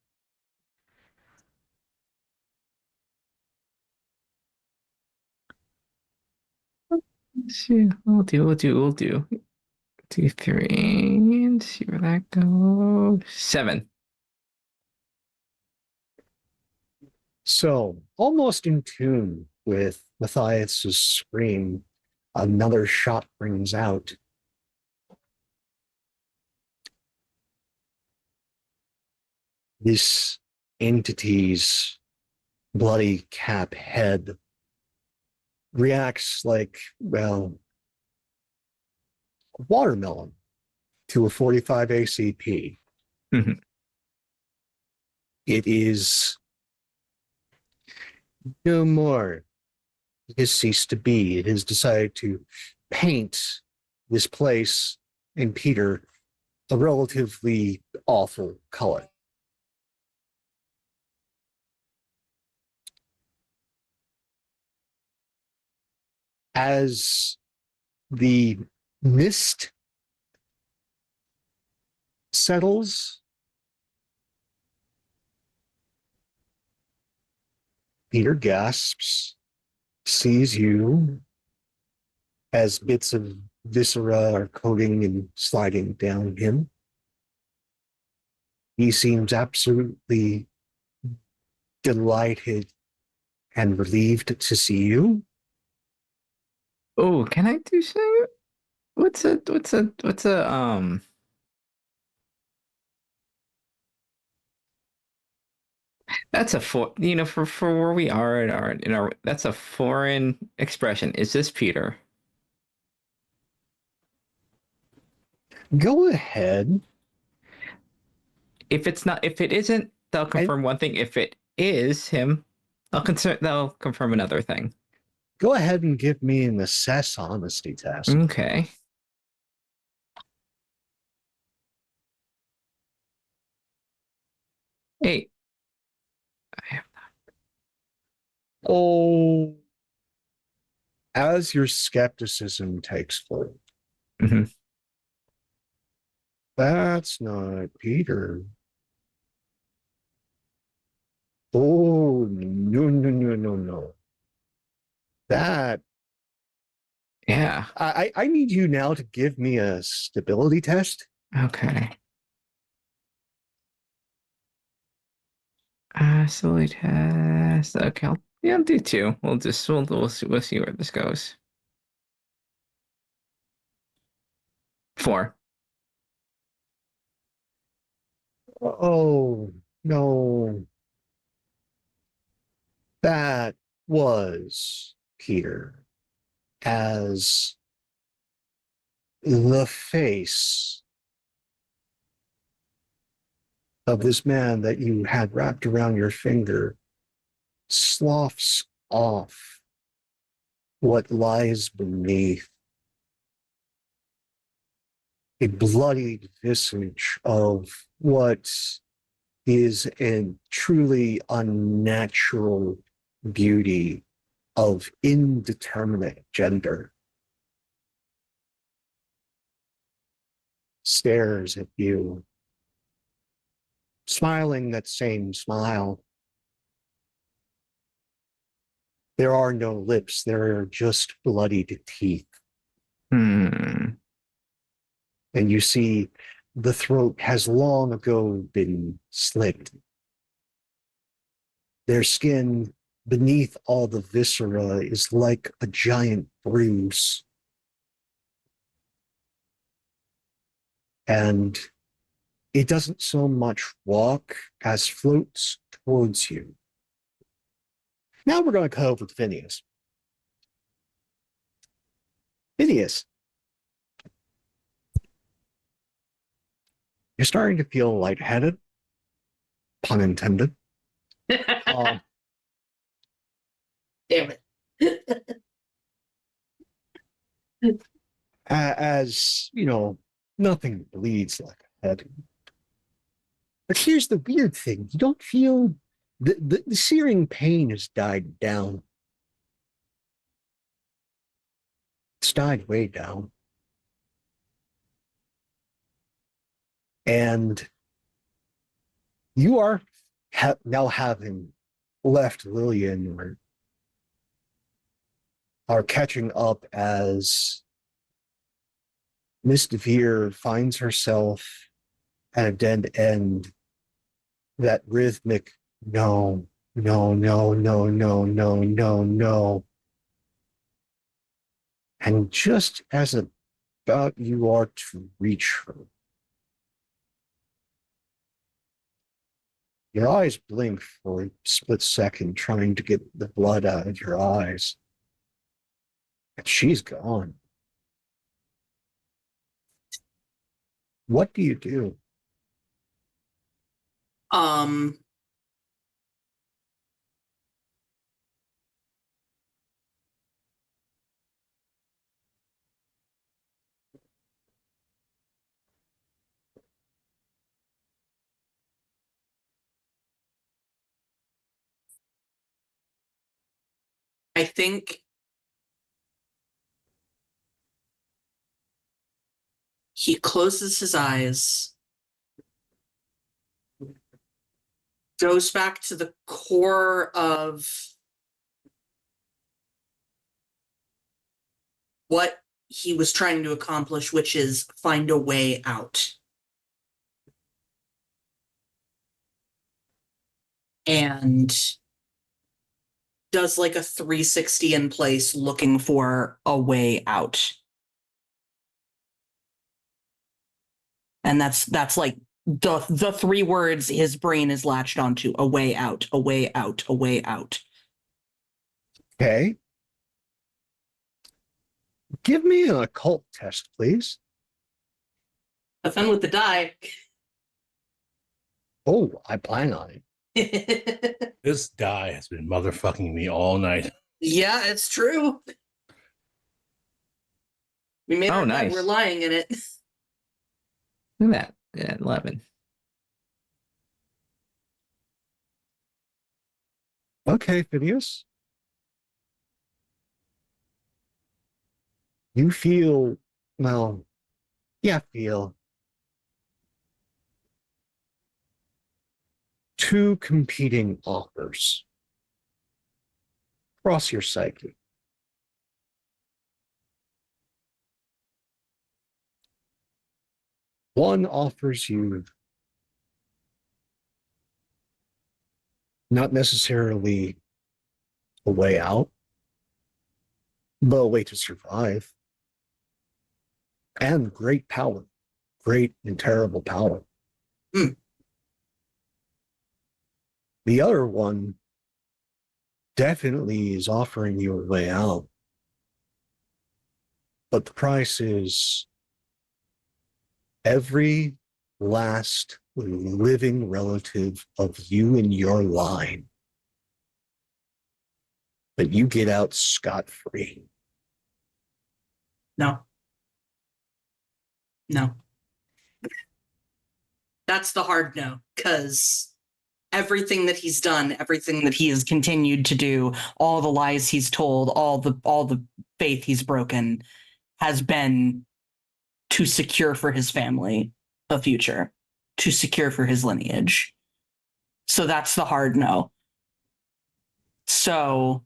Let's see. We'll do. 2, 3, and see where that goes. 7. So, almost in tune with Matthias's scream, another shot rings out. This entity's bloody cap head reacts like, well, a watermelon to a 45 ACP. Mhm. It is no more. It has ceased to be. It has decided to paint this place and Peter a relatively awful color. As the mist settles, Peter gasps, sees you as bits of viscera are coating and sliding down him. He seems absolutely delighted and relieved to see you. Oh, can I do something? What's a That's a you know, for where we are in our that's a foreign expression. Is this Peter? Go ahead. If it isn't, they'll confirm one thing. If it is him, they'll confirm another thing. Go ahead and give me an assess honesty test. Okay. Hey. Oh, as your skepticism takes hold. Mhm. That's not Peter. Oh, no. That, Yeah. I need you now to give me a stability test. Okay. Silly test. Okay, I'll do 2. We'll see where this goes. 4. Oh, no. That was Peter as the face of this man that you had wrapped around your finger sloughs off what lies beneath. A bloodied visage of what is a truly unnatural beauty of indeterminate gender stares at you, smiling that same smile. There are no lips, there are just bloodied teeth. Hmm. And you see the throat has long ago been slit. Their skin beneath all the viscera is like a giant bruise. And it doesn't so much walk as floats towards you. Now we're going to cut over to Phineas. Phineas, you're starting to feel lightheaded, pun intended. Damn it. As, you know, nothing bleeds like a head. But here's the weird thing. You don't feel the searing pain has died down. It's died way down. And you are now having left Lillian or are catching up as Miss DeVere finds herself at a dead end. That rhythmic no, no, no, no, no, no, no, no. And just as about you are to reach her, your eyes blink for a split second, trying to get the blood out of your eyes. And she's gone. What do you do? I think he closes his eyes, goes back to the core of what he was trying to accomplish, which is find a way out. And does like a 360 in place looking for a way out. And that's like the 3 words his brain is latched onto: a way out, a way out, a way out. Okay. Give me an occult test, please. Have fun with the die. Oh, I plan on it. This die has been motherfucking me all night. Yeah, it's true. We made our bed, nice. we're lying in it. Look at that. Yeah, 11. Okay, Phineas. You feel, well, yeah, feel 2 competing offers across your psyche. One offers you Not necessarily a way out, but a way to survive. And great power. Great and terrible power. The other one definitely is offering you a way out. But the price is every last living relative of you in your line that you get out scot-free. No. No. That's the hard no, because everything that he's done, everything that he has continued to do, all the lies he's told, all the faith he's broken, has been to secure for his family a future, to secure for his lineage. So that's the hard no. So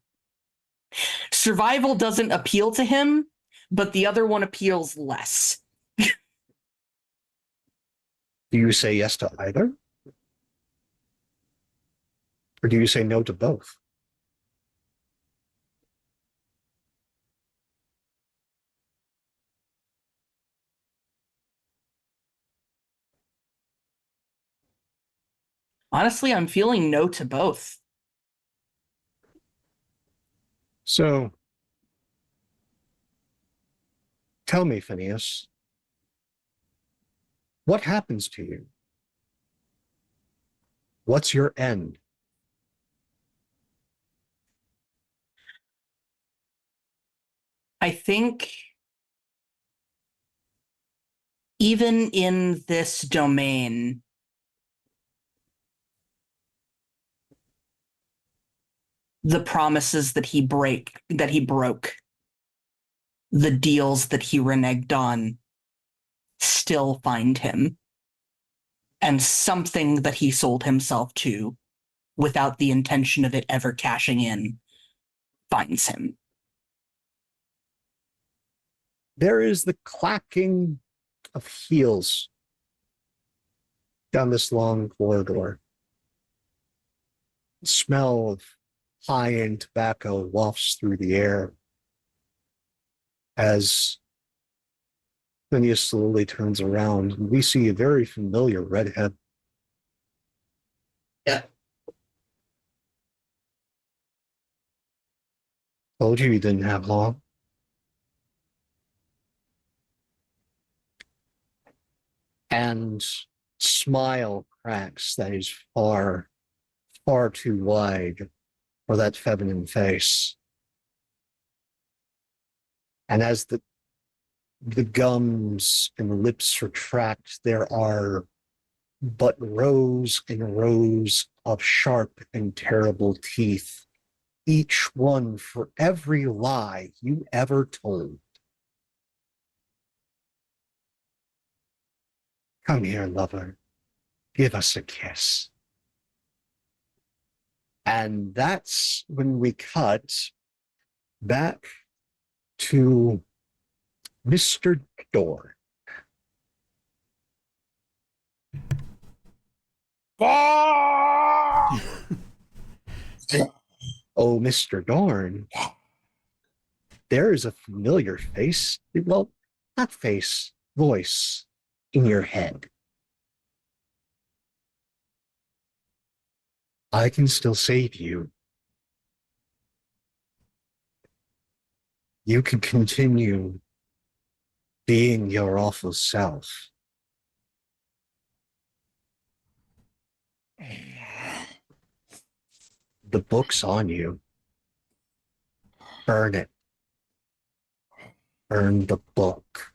survival doesn't appeal to him, but the other one appeals less. Do you say yes to either? Or do you say no to both? Honestly, I'm feeling no to both. So, tell me, Phineas, what happens to you? What's your end? I think even in this domain, the promises that he broke, the deals that he reneged on, still find him. And something that he sold himself to without the intention of it ever cashing in finds him. There is the clacking of heels down this long corridor. The smell of high-end tobacco wafts through the air as Phineas slowly turns around. And we see a very familiar redhead. Yeah. Told you didn't have long. And smile cracks that is far, far too wide for that feminine face. And as the gums and lips retract, there are but rows and rows of sharp and terrible teeth, each one for every lie you ever told. Come here, lover. Give us a kiss. And that's when we cut back to Mr. Dorn. Oh, Mr. Dorn. There is a familiar face. Well, not face, voice in your head. I can still save you. You can continue being your awful self. The book's on you. Burn it. Burn the book.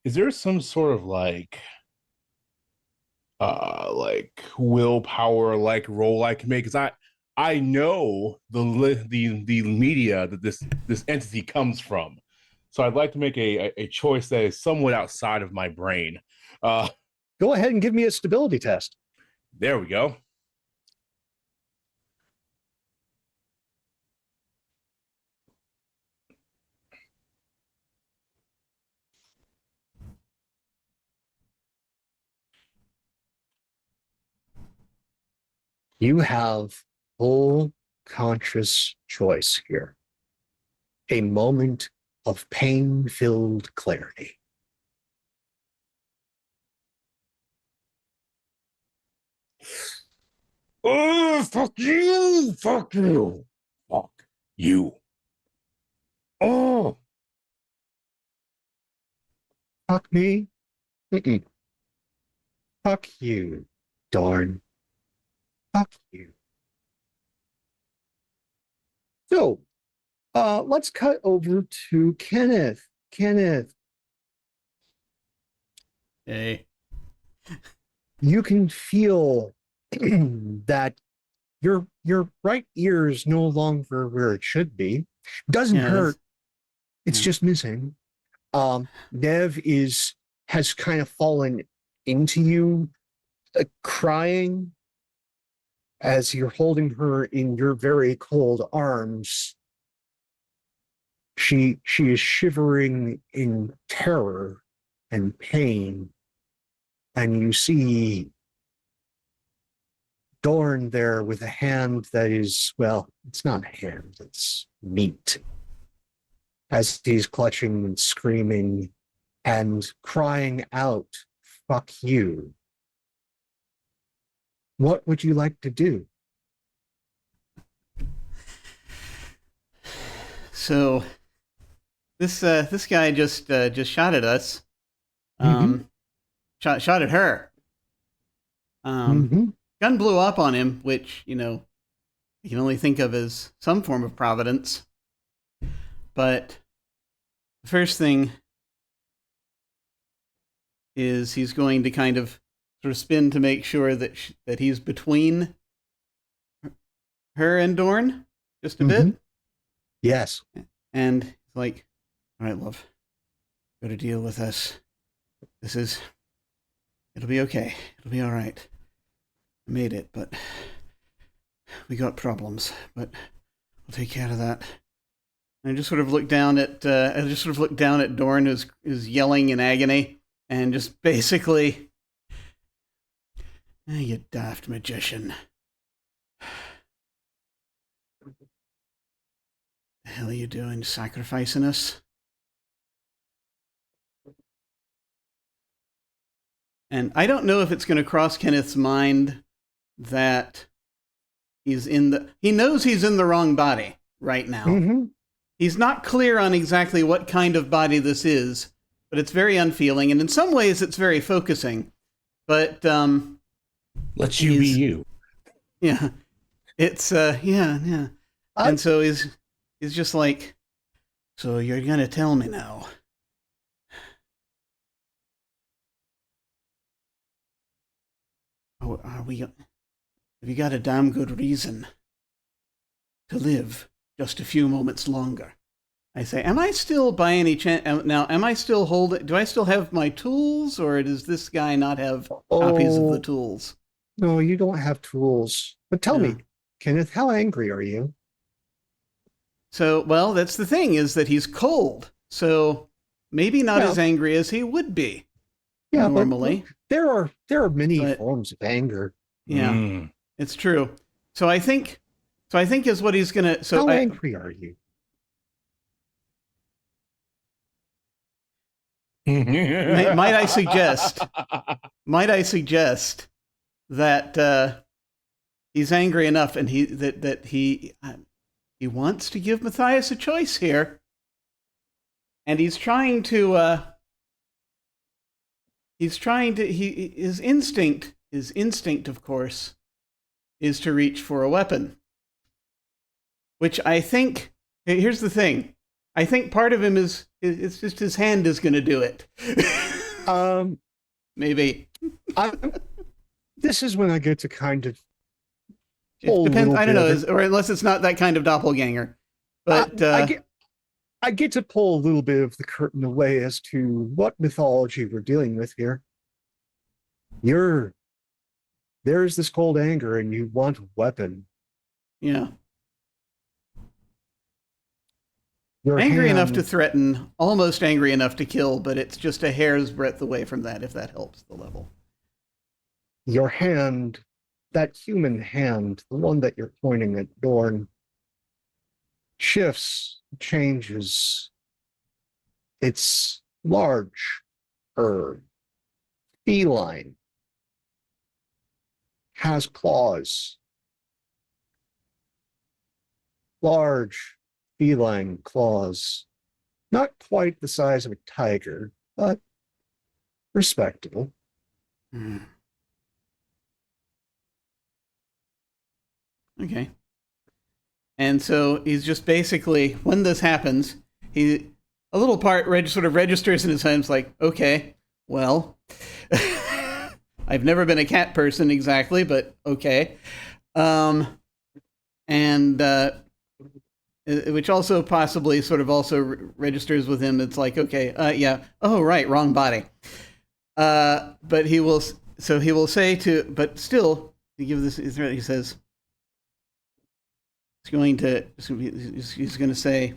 Is there some sort of like willpower like role I can make? Because I know the media that this entity comes from, so I'd like to make a choice that is somewhat outside of my brain. Go ahead and give me a stability test. There we go. You have full conscious choice here. A moment of pain-filled clarity. Oh, fuck you! Fuck you! Fuck you! Oh! Fuck me? Mm-mm. Fuck you, darn. Fuck you. So, let's cut over to Kenneth. Kenneth, Hey. you can feel that your right ear is no longer where it should be. Doesn't Yeah, hurt. It's yeah. just missing. Nev has kind of fallen into you, crying as you're holding her in your very cold arms. She is shivering in terror and pain, and you see Dorn there with a hand that is, well, it's not a hand, it's meat, as he's clutching and screaming and crying out, "Fuck you." What would you like to do? So this guy just shot at us. Shot at her. Gun blew up on him, which, you can only think of as some form of providence. But the first thing is he's going to kind of sort of spin to make sure that that he's between her and Dorn just a bit. Yes. And he's like, all right, love, got to deal with this. It'll be okay. It'll be all right. I made it, but we got problems, but we'll take care of that. And I just sort of looked down at Dorn, who's yelling in agony, and just basically, you daft magician. The hell are you doing, sacrificing us? And I don't know if it's going to cross Kenneth's mind that he knows he's in the wrong body right now. He's not clear on exactly what kind of body this is, but it's very unfeeling, and in some ways it's very focusing. But let you be you. Yeah, it's yeah. And so he's just like, so you're gonna tell me now? Have you got a damn good reason to live just a few moments longer? I say, am I still by any chance now? Am I still holding? Do I still have my tools, or does this guy not have copies of the tools? No, you don't have tools. But tell me, Kenneth, how angry are you? So, well, that's the thing, is that he's cold. So maybe not as angry as he would be normally. But there are many forms of anger. Yeah, it's true. So I think is what he's gonna. So how angry are you? Might I suggest that he's angry enough, and he wants to give Matthias a choice here, and his instinct, of course, is to reach for a weapon, which I think, here's the thing, I think part of him it's just his hand is going to do it. Maybe. This is when I get to kind of. It depends. I don't know, or unless it's not that kind of doppelganger. But I get to pull a little bit of the curtain away as to what mythology we're dealing with here. There's this cold anger, and you want a weapon. Yeah. Angry enough to threaten, almost angry enough to kill, but it's just a hair's breadth away from that, if that helps the level. Your hand that human hand, the one that you're pointing at Dorn, shifts, changes. It's large, feline, has claws, large feline claws, not quite the size of a tiger, but respectable. Hmm. Okay. And so he's just basically, when this happens, a little part sort of registers in his head. It's like, okay, well, I've never been a cat person exactly, but okay. And which also possibly sort of also registers with him. It's like, okay, yeah, oh, right, wrong body. But he will say to, but still, to give this, he says, he's going to say,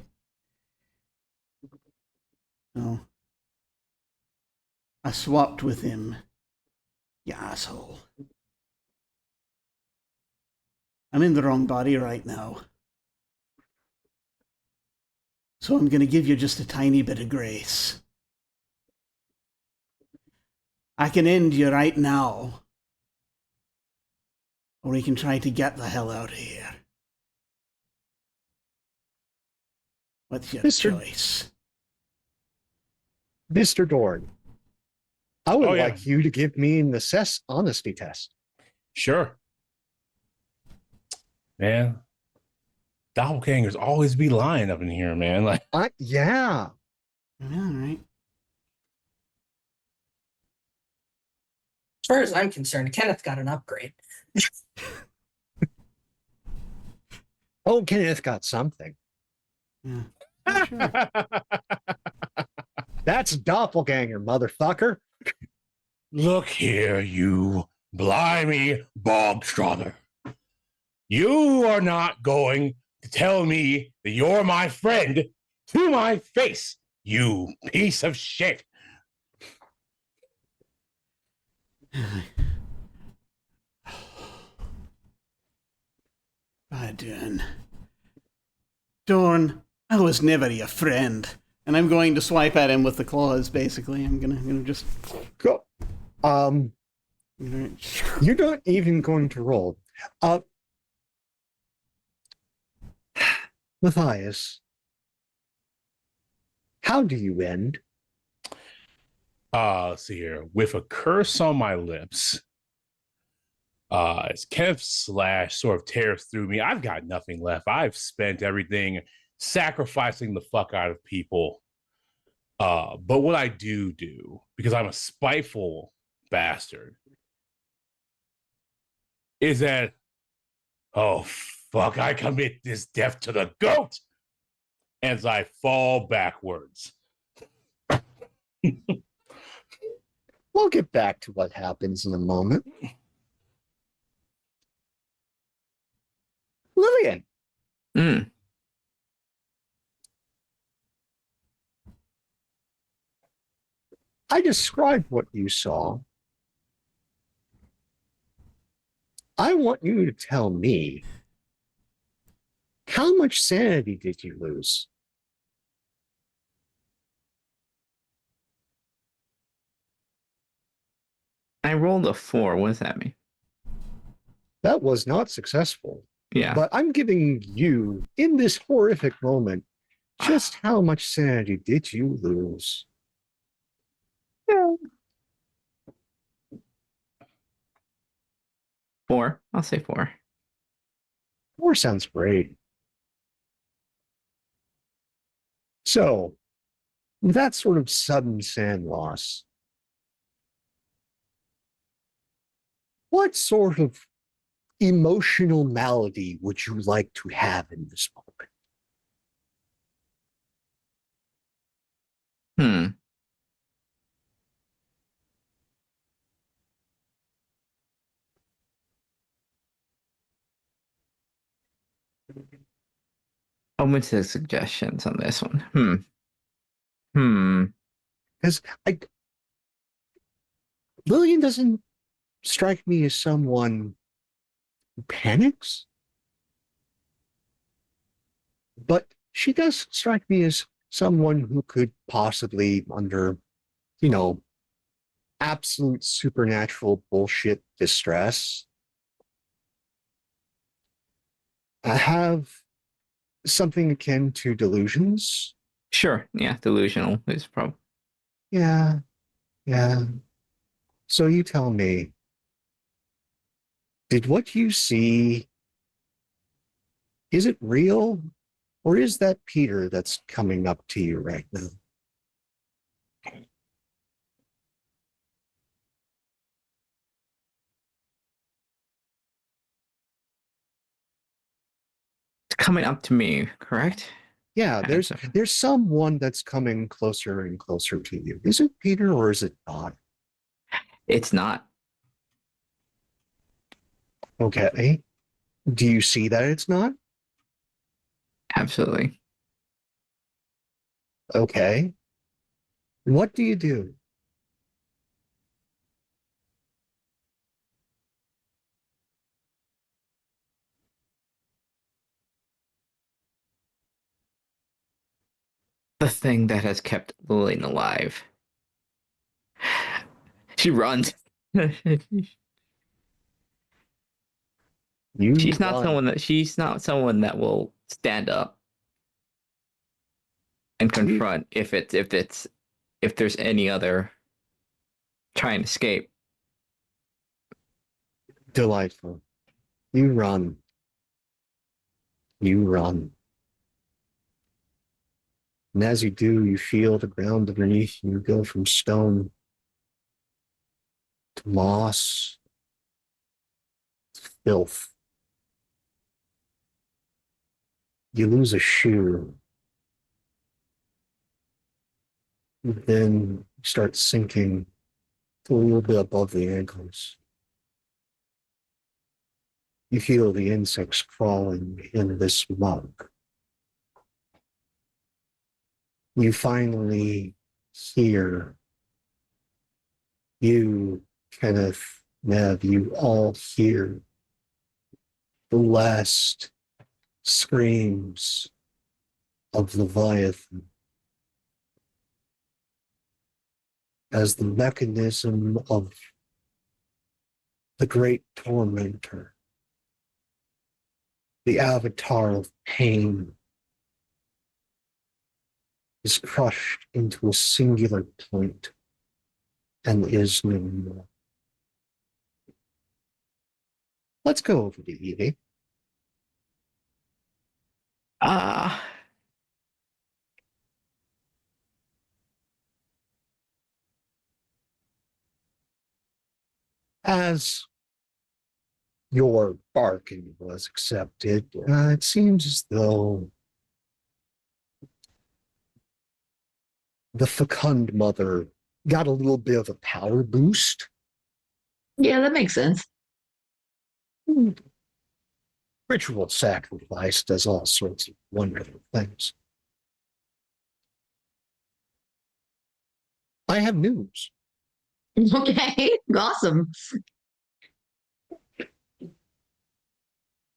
oh, I swapped with him, you asshole. I'm in the wrong body right now. So I'm going to give you just a tiny bit of grace. I can end you right now. Or we can try to get the hell out of here. What's your choice? Mr. Dorn, I would Oh, yeah. like you to give me an honesty test. Sure. Man, doppelgangers always be lying up in here, man. Like, Yeah. All right. As far as I'm concerned, Kenneth got an upgrade. Oh, Kenneth got something. Yeah. That's doppelganger, motherfucker. look here, you blimey bogstrother. You are not going to tell me that you're my friend to my face, you piece of shit. Dorn, I was never your friend. And I'm going to swipe at him with the claws, basically. I'm gonna just Go. You're not even going to roll. Matthias, how do you end? Let's see here. With a curse on my lips, as Kenneth's slash sort of tears through me, I've got nothing left. I've spent everything sacrificing the fuck out of people. But what I do, because I'm a spiteful bastard, is that, oh, fuck, I commit this death to the goat as I fall backwards. We'll get back to what happens in a moment. Lillian. Mm. I described what you saw. I want you to tell me, how much sanity did you lose? I rolled a 4. What does that mean? That was not successful. Yeah. But I'm giving you, in this horrific moment, just how much sanity did you lose? Yeah. 4. I'll say 4. 4 sounds great. So, with that sort of sudden sand loss, what sort of emotional malady would you like to have in this moment? Open to suggestions on this one. Because Lillian doesn't strike me as someone panics. But she does strike me as someone who could possibly, under, absolute supernatural bullshit distress, have something akin to delusions. Sure. Yeah. Delusional is probably. Yeah. So you tell me, did what you see, is it real? Or is that Peter that's coming up to you right now? It's coming up to me, correct? Yeah, I think there's so. there's someone that's coming closer and closer to you. Is it Peter or is it not? It's not. Okay. Do you see that it's not? Absolutely. Okay. What do you do? The thing that has kept Lillian alive. She runs. You she's not run. someone that will stand up and confront if there's any other trying to escape. Delightful. You run. You run. And as you do, you feel the ground underneath you go from stone to moss, to filth. You lose a shoe. Then you start sinking to a little bit above the ankles. You feel the insects crawling in this muck. You finally hear, you, Kenneth, Nev, you all hear the last screams of Leviathan as the mechanism of the great tormentor, the avatar of pain, is crushed into a singular point and is no more. Let's go over to Evie. As your bargain was accepted, it seems as though the fecund mother got a little bit of a power boost. Yeah, that makes sense. Ritual sacrifice does all sorts of wonderful things. I have news. Okay, awesome.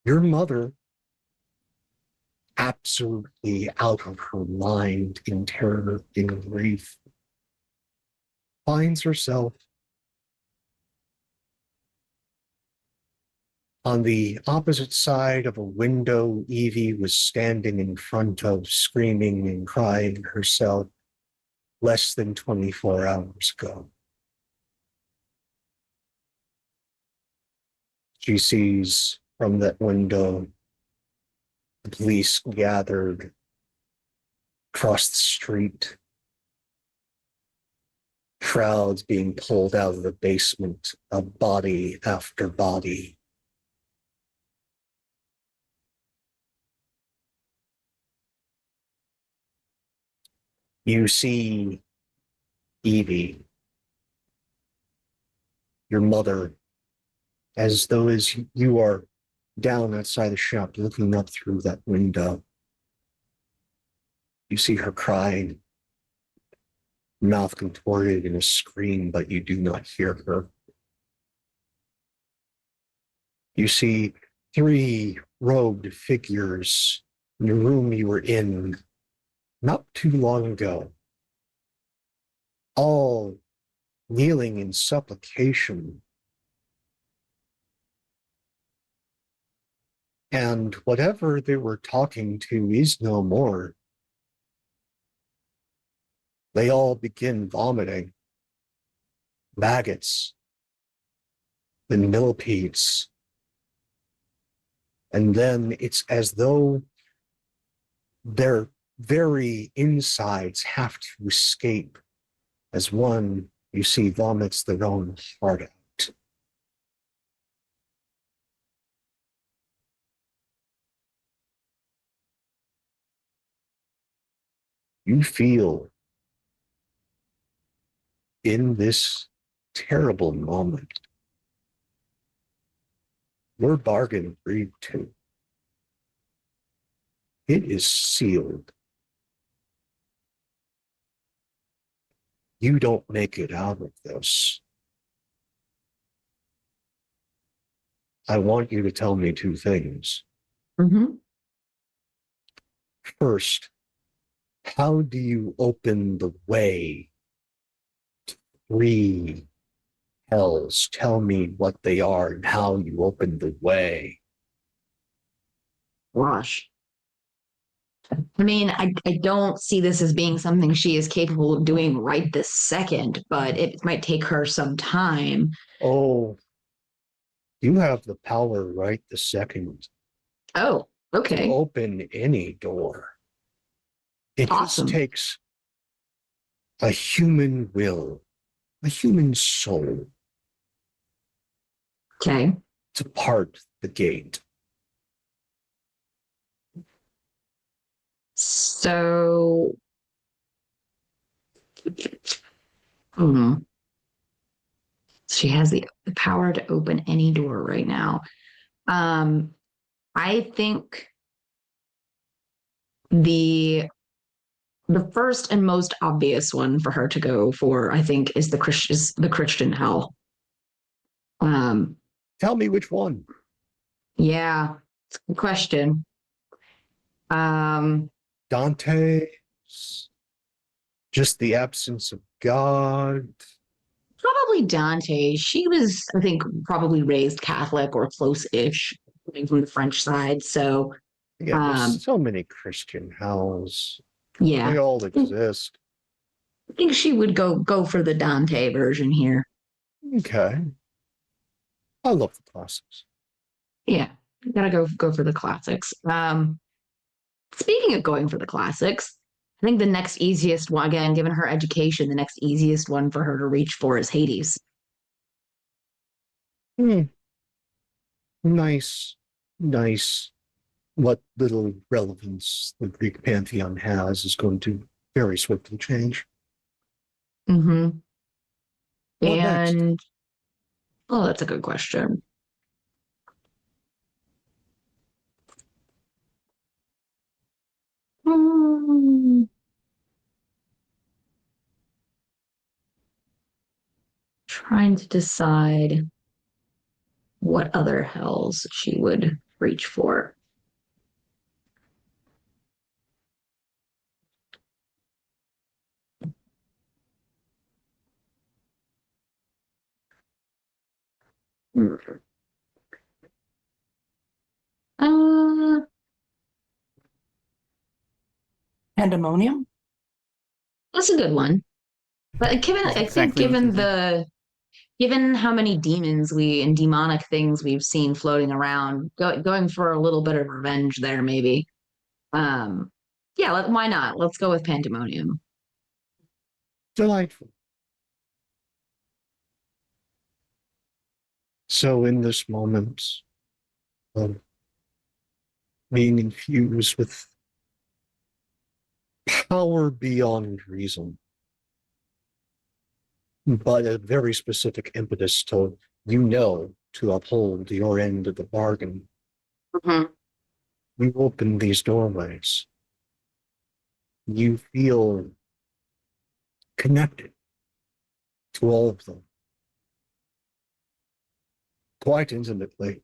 Your mother, absolutely out of her mind in terror, in grief, finds herself on the opposite side of a window Evie was standing in front of, screaming and crying herself less than 24 hours ago. She sees from that window the police gathered across the street, crowds being pulled out of the basement, of body after body. You see Evie, your mother, as though as you are down outside the shop looking up through that window. You see her crying, mouth contorted in a scream, but you do not hear her. You see three robed figures in the room you were in not too long ago, all kneeling in supplication. And whatever they were talking to is no more. They all begin vomiting maggots and millipedes. And then it's as though their very insides have to escape as one, you see, vomits their own heart out. You feel in this terrible moment your bargain agreed to. It is sealed. You don't make it out of this. I want you to tell me two things. Mm-hmm. First, how do you open the way to three hells? Tell me what they are and how you open the way. Gosh. I mean, I don't see this as being something she is capable of doing right this second, but it might take her some time. Oh, you have the power right the second Oh, to okay. open any door. It Awesome. just takes a human will, a human soul Okay. to part the gate. So, hmm. She has the power to open any door right now. I think the first and most obvious one for her to go for, I think, is the Christian hell. Tell me which one. Yeah, it's a good question. Dante's, just the absence of God. Probably Dante. She was, I think, probably raised Catholic or close-ish, coming from the French side. So, Yeah, there's so many Christian hells. yeah, They all exist. I think she would go for the Dante version here. Okay. I love the classics. Yeah, you gotta go for the classics. Speaking of going for the classics, I think the next easiest one, again, given her education, the next easiest one for her to reach for is Hades. Nice, nice. What little relevance the Greek pantheon has is going to very swiftly change. Mm-hmm. What next? And oh, that's a good question. Hmm. Trying to decide what other hells she would reach for. Hmm. Uh, Pandemonium? that's a good one. But given, That's I think, exactly what I'm thinking. given how many demons and demonic things we've seen floating around, going for a little bit of revenge there, maybe. Um, yeah, why not? Let's go with Pandemonium. Delightful. So in this moment of being infused with power beyond reason, but a very specific impetus to, to uphold your end of the bargain. Mm-hmm. You open these doorways. You feel connected to all of them quite intimately.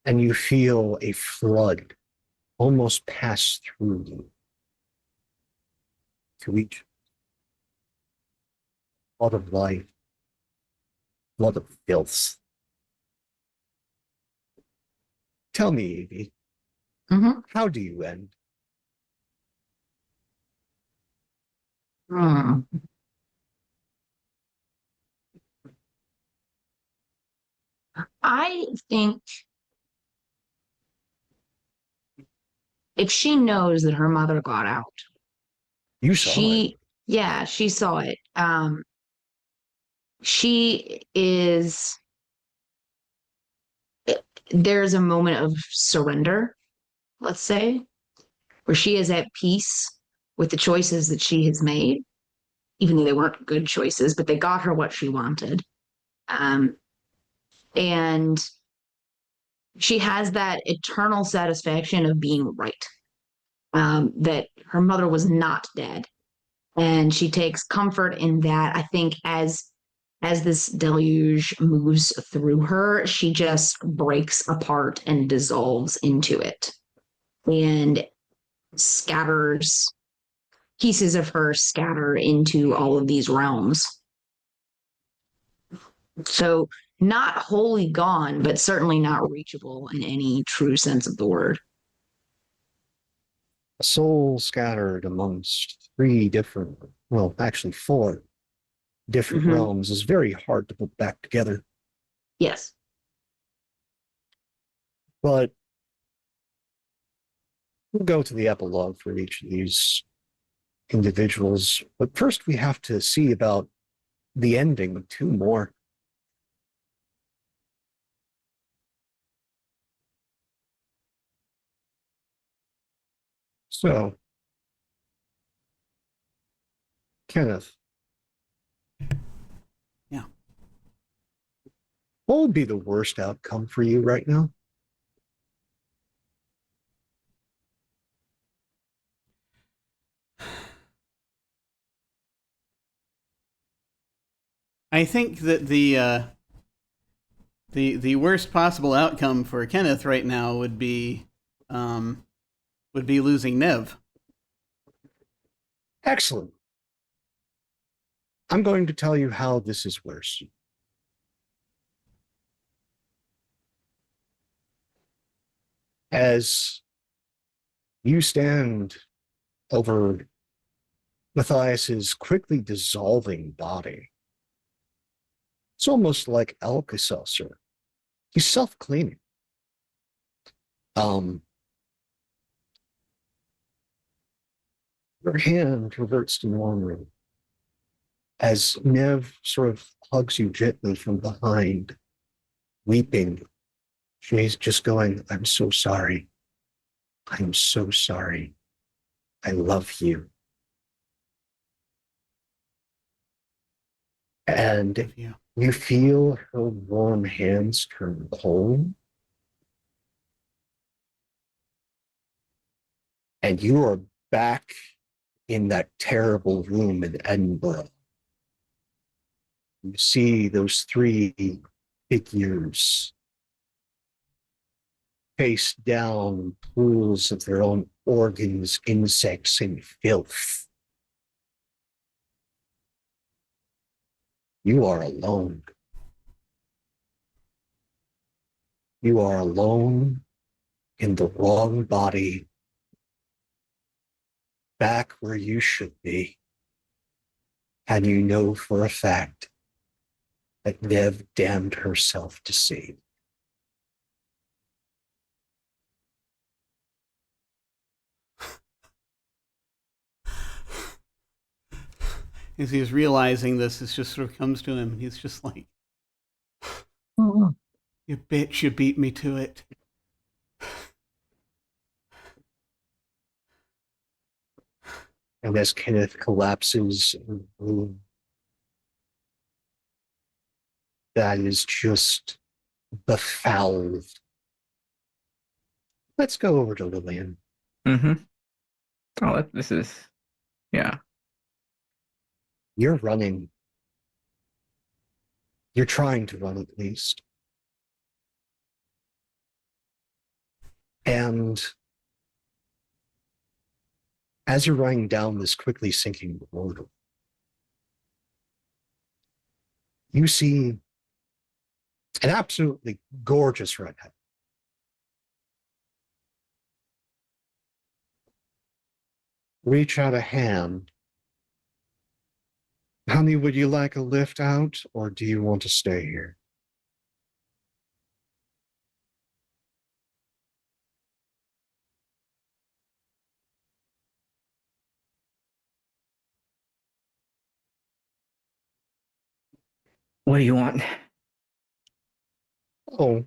and you feel a flood almost pass through you to each flood of life, flood of filth. Tell me, Evie, how do you end? Hmm. I think if she knows that her mother got out, You saw it. she saw it. She is, there's a moment of surrender, let's say, where she is at peace with the choices that she has made, even though they weren't good choices, but they got her what she wanted. And she has that eternal satisfaction of being right, that her mother was not dead. And she takes comfort in that. I think as this deluge moves through her, she just breaks apart and dissolves into it and scatters, pieces of her scatter into all of these realms. So not wholly gone, but certainly not reachable in any true sense of the word. A soul scattered amongst three different, well, actually four different realms is very hard to put back together. Yes. But we'll go to the epilogue for each of these individuals. But first, we have to see about the ending of two more. So, Kenneth. Yeah. What would be the worst outcome for you right now? I think that the worst possible outcome for Kenneth right now would be losing Nev. Excellent. I'm going to tell you how this is worse. As you stand over Matthias's quickly dissolving body, it's almost like Alka-Seltzer. He's self-cleaning. Your hand reverts to normal as Nev sort of hugs you gently from behind, weeping. She's just going, I'm so sorry. I'm so sorry. I love you. And you feel her warm hands turn cold. And you are back in that terrible room in Edinburgh. You see those three figures face down, pools of their own organs, insects, and filth. You are alone. You are alone in the wrong body, back where you should be. And you know for a fact that Nev damned herself to see. As he's realizing this, it just sort of comes to him. He's just like, you bitch, you beat me to it. And as Kenneth collapses in the room, that is just befouled. Let's go over to Lynn. Oh, this is, yeah. You're running. You're trying to run at least. And as you're riding down this quickly sinking road, you see an absolutely gorgeous redhead. Reach out a hand. Honey, would you like a lift out, or do you want to stay here? What do you want? Oh,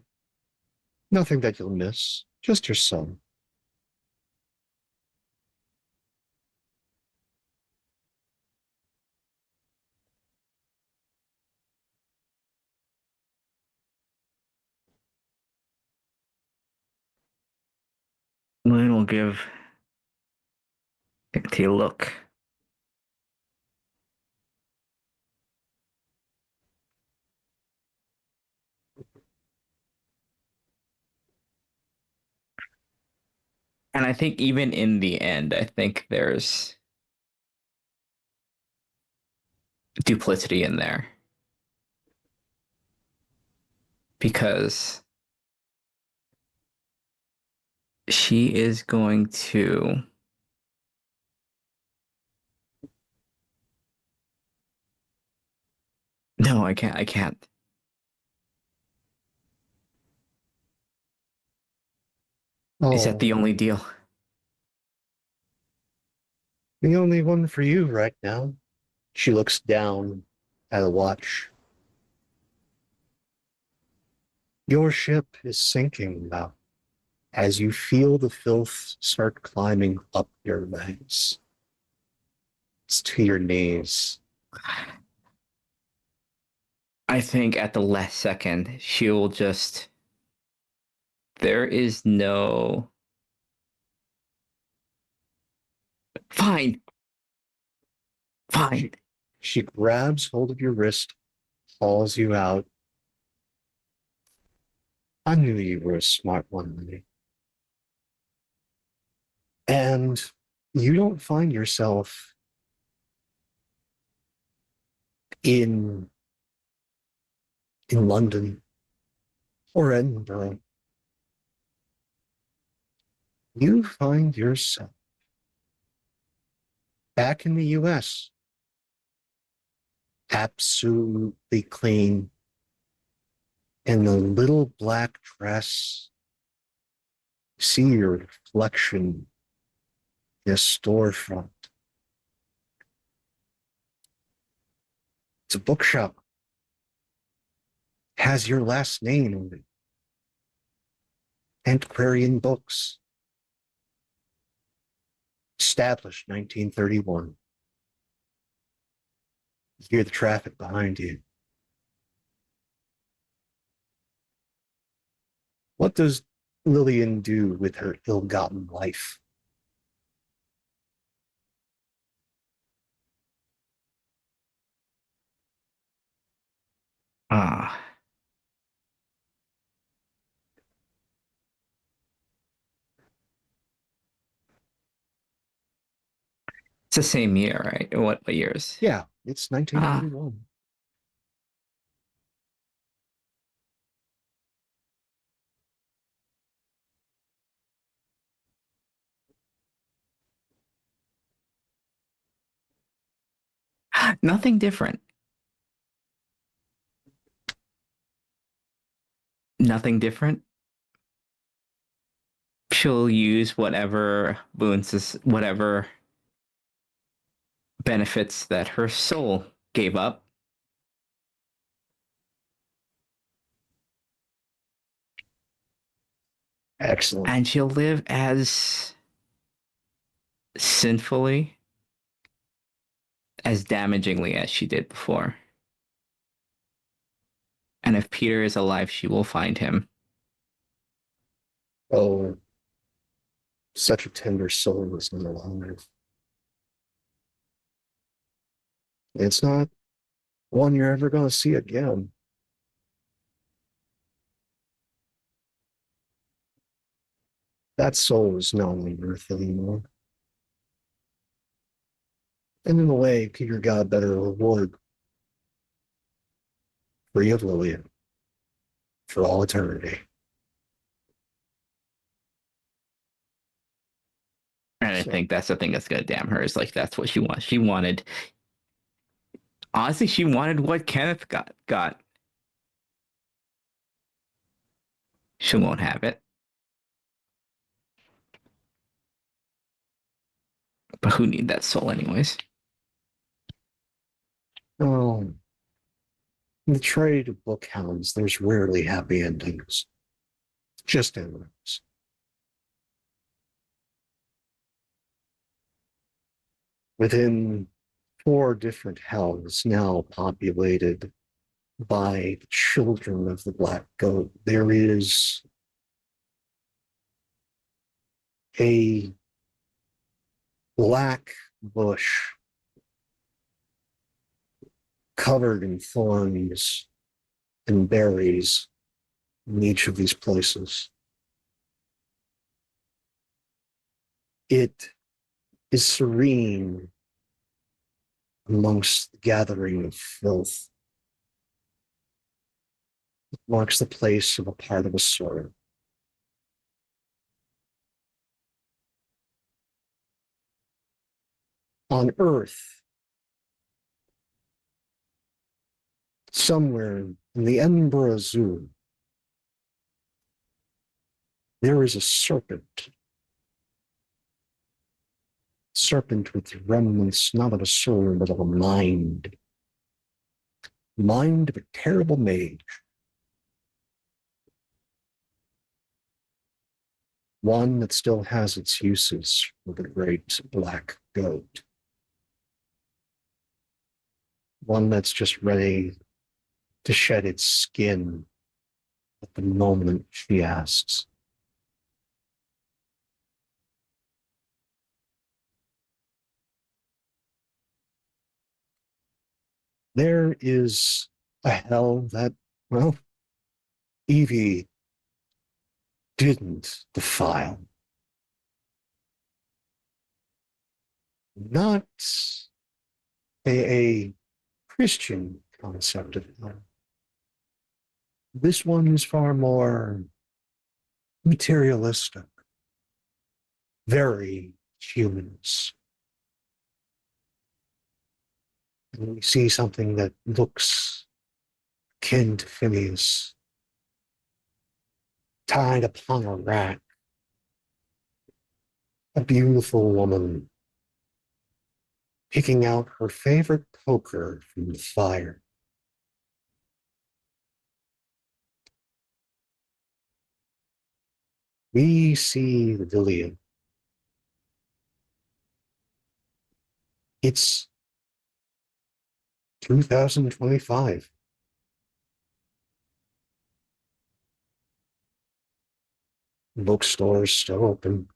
nothing that you'll miss. Just your son. Lynn will give it a look. And I think even in the end, I think there's duplicity in there. Because she is going to No, I can't. Is that the only deal? The only one for you right now. She looks down at a watch. Your ship is sinking now as you feel the filth start climbing up your legs. It's to your knees. I think at the last second, she'll just. There is no. Fine. Fine. She grabs hold of your wrist, hauls you out. I knew you were a smart one, Lily. And you don't find yourself in London or Edinburgh. You find yourself back in the US, absolutely clean, in a little black dress. See your reflection in a storefront. It's a bookshop. Has your last name on it. Antiquarian Books. Established 1931. You hear the traffic behind you. What does Lillian do with her ill-gotten life? Ah. It's the same year, right? What years? Yeah, it's 1931. Nothing different. Nothing different. She'll use whatever whatever benefits that her soul gave up. Excellent. And she'll live as sinfully, as damagingly as she did before. And if Peter is alive, she will find him. Oh, such a tender soul is no longer. It's not one you're ever going to see again. That soul is not on earth anymore. And in a way, Peter got a better reward. Free of Lillian. For all eternity. And I So- think that's the thing that's gonna damn her, is like that's what she wants. She wanted, honestly, she wanted what Kenneth got. She won't have it. But who need that soul anyways? Oh, in the trade of Bookhounds, there's rarely happy endings. Just endings. Within 4 different hells now populated by the children of the Black Goat, there is a black bush covered in thorns and berries in each of these places. It is serene amongst the gathering of filth. It marks the place of a part of a sword. On Earth, somewhere in the Edinburgh Zoo, there is a serpent. Serpent with remnants not of a sword, but of a mind. Mind of a terrible mage. One that still has its uses for the great Black Goat. One that's just ready to shed its skin at the moment she asks. There is a hell that, well, Evie didn't defile. Not a Christian concept of hell. This one is far more materialistic, very humans. And we see something that looks akin to Phineas, tied upon a rack. A beautiful woman picking out her favorite poker from the fire. We see the Villian. It's 2025. Bookstores still open.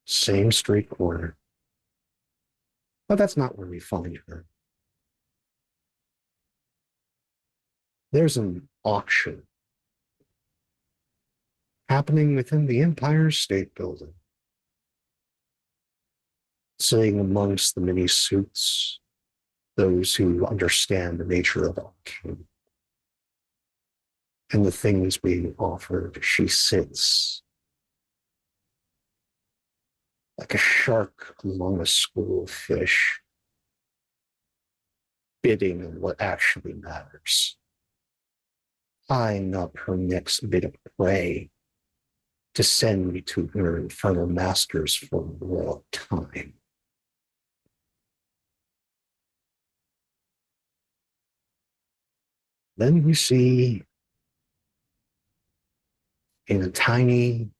Same street corner. But that's not where we find her. There's an auction happening within the Empire State Building. Sitting amongst the many suits, those who understand the nature of auction and the things being offered, she sits like a shark among a school of fish, bidding on what actually matters, eyeing up her next bit of prey to send me to her infernal masters for all time. Then we see in a tiny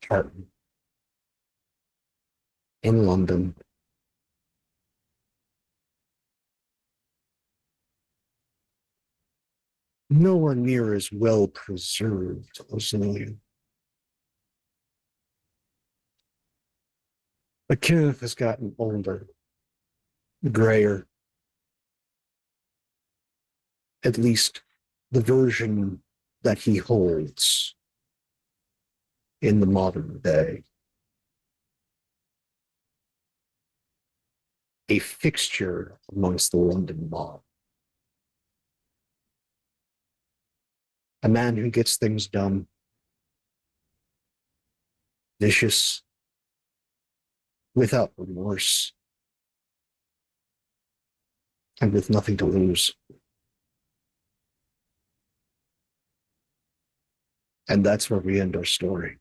apartment in London, nowhere near as well preserved as Lillian. But Kenneth has gotten older, grayer, at least the version that he holds in the modern day. A fixture amongst the London mob. A man who gets things done. Vicious. Without remorse. And with nothing to lose. And that's where we end our story.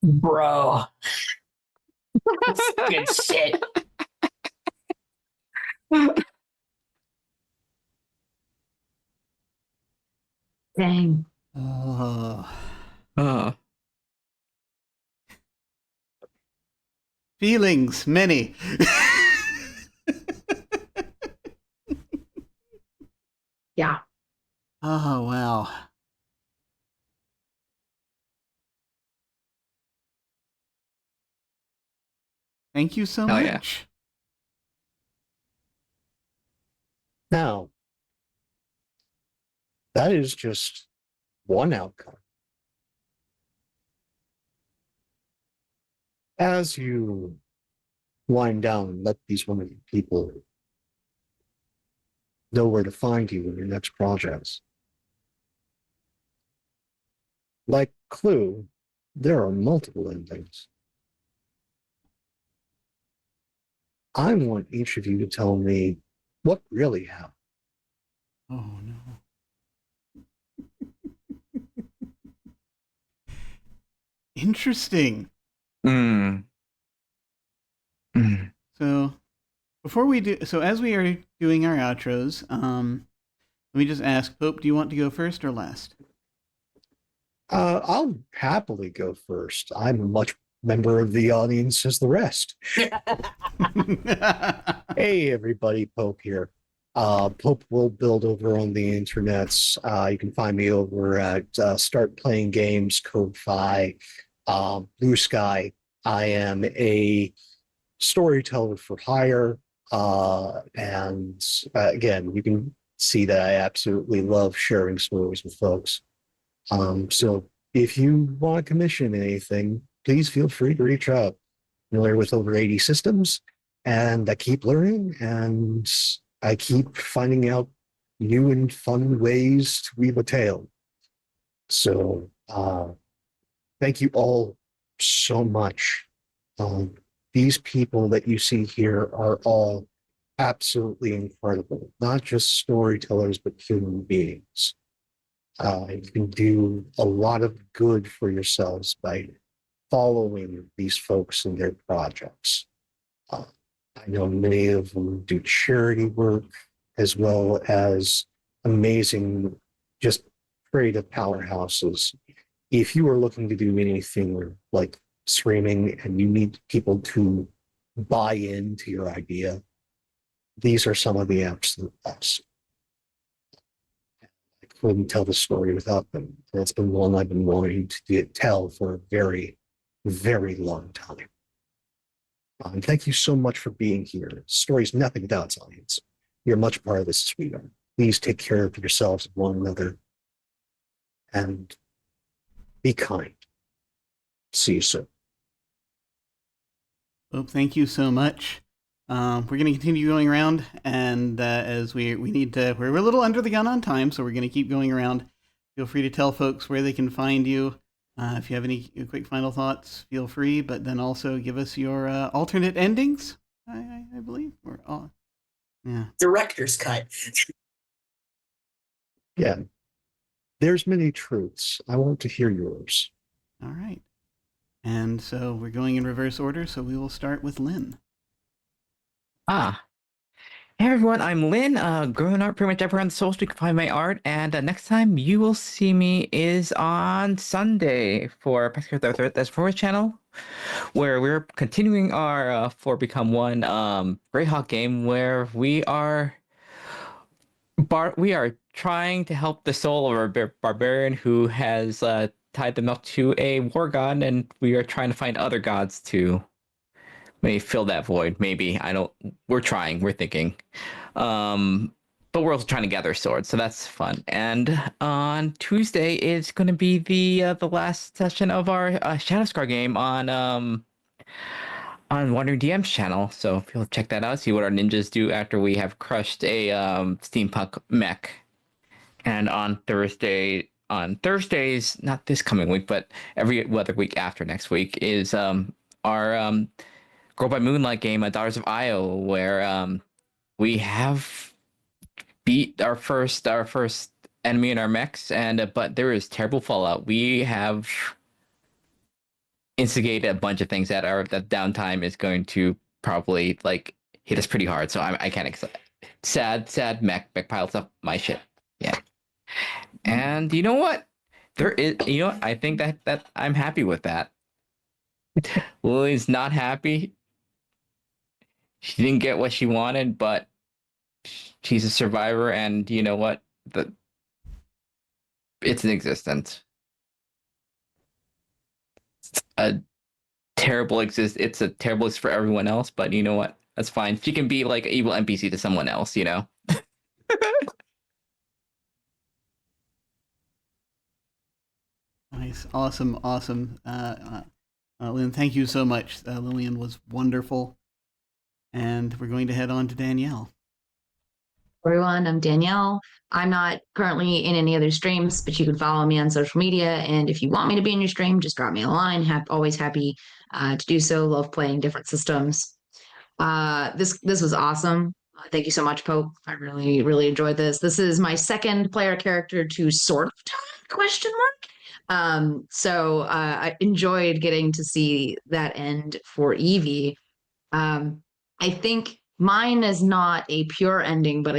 Bro. That's good shit. Dang. Feelings, many. Yeah. Oh, wow. Thank you so Oh, yeah. much. Now, that is just one outcome. As you wind down and let these wonderful people know where to find you in your next projects. Like Clue, there are multiple endings. I want each of you to tell me what really happened. Oh, no. Interesting. Mm. Mm. So, before we do, so as we are doing our outros, let me just ask, Pope, do you want to go first or last? I'll happily go first. I'm a much member of the audience as the rest. Hey, everybody, Pope here. Pope will build over on the internets. You can find me over at Start Playing Games, Code Phi, Blue Sky. I am a storyteller for hire. And again, you can see that I absolutely love sharing stories with folks. So if you want to commission anything, please feel free to reach out. I'm familiar with over 80 systems, and I keep learning, and I keep finding out new and fun ways to weave a tale. So thank you all so much. These people that you see here are all absolutely incredible, not just storytellers, but human beings. You can do a lot of good for yourselves by following these folks in their projects. I know many of them do charity work as well as amazing, just creative powerhouses. If you are looking to do anything like streaming and you need people to buy into your idea, these are some of the absolute best. I couldn't tell the story without them. And it's been one I've been wanting to tell for a very, very long time. And thank you so much for being here. The story's nothing without its audience. You're much part of this, sweetheart. Please take care of yourselves and one another. And be kind. See you soon. Pope, thank you so much. We're going to continue going around, and as we need to, we're a little under the gun on time, so we're going to keep going around. Feel free to tell folks where they can find you. If you have any quick final thoughts, feel free, but then also give us your alternate endings, I believe. Or, yeah. Director's cut. Yeah. There's many truths. I want to hear yours. All right. And so we're going in reverse order, so we will start with Lynn. Hey everyone, I'm Lynn. Growing art pretty much everywhere on the socials. You can find my art, and next time you will see me is on Sunday for Pescar That's for his channel, where we're continuing our For Become One Greyhawk game, where we are trying to help the soul of a barbarian who has tied them up to a war god, and we are trying to find other gods to maybe fill that void. Maybe we're trying. We're thinking. But we're also trying to gather swords, so that's fun. And on Tuesday is going to be the last session of our Shadowscar game on Wandering DM's channel. So if you'll check that out, see what our ninjas do after we have crushed a steampunk mech. And on Thursdays, not this coming week, but every other week after next week is our Girl by Moonlight game, Daughters of Io, where we have beat our first enemy in our mechs, and but there is terrible fallout. We have instigated a bunch of things that downtime is going to probably like hit us pretty hard. So I can't sad mech piles up my shit. Yeah. And you know what? There is, I think that I'm happy with that. Lily's not happy. She didn't get what she wanted, but she's a survivor, and you know what? It's in existence. It's a terrible existence for everyone else, but you know what? That's fine. She can be like an evil NPC to someone else, you know? Nice. Awesome. Lynn, thank you so much. Lillian was wonderful. And we're going to head on to Danielle. Everyone, I'm Danielle. I'm not currently in any other streams, but you can follow me on social media. And if you want me to be in your stream, just drop me a line. Always happy to do so. Love playing different systems. This was awesome. Thank you so much, Pope. I really, really enjoyed this. This is my second player character to sort of question mark. So I enjoyed getting to see that end for Evie. I think mine is not a pure ending, but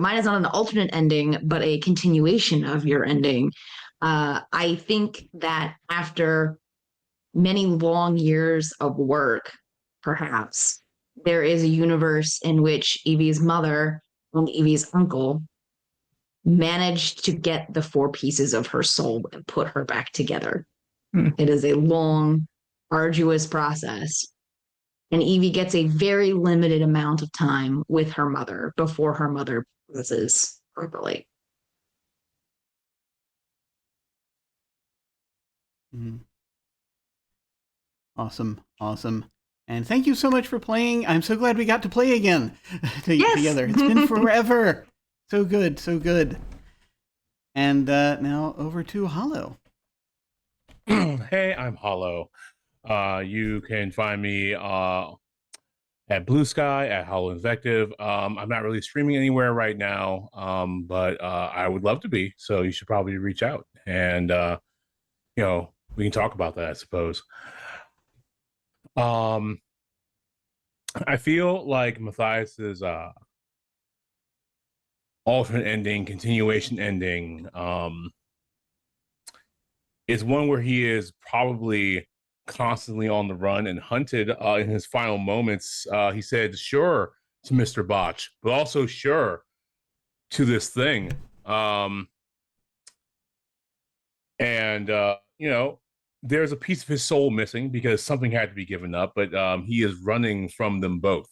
mine is not an alternate ending, but a continuation of your ending. I think that after many long years of work, perhaps, there is a universe in which Evie's mother and Evie's uncle managed to get the four pieces of her soul and put her back together. It is a long, arduous process. And Evie gets a very limited amount of time with her mother before her mother passes properly. Mm-hmm. Awesome. And thank you so much for playing. I'm so glad we got to play again together. It's been forever. So good. And now over to Hollow. Hey, I'm Hollow. You can find me at Blue Sky, at Hollow Invective. I'm not really streaming anywhere right now, but I would love to be. So you should probably reach out, and we can talk about that, I suppose. I feel like Matthias's alternate ending, continuation ending, is one where he is probably constantly on the run and hunted. In his final moments, he said sure to Mr. Botch, but also sure to this thing. There's a piece of his soul missing because something had to be given up, but he is running from them both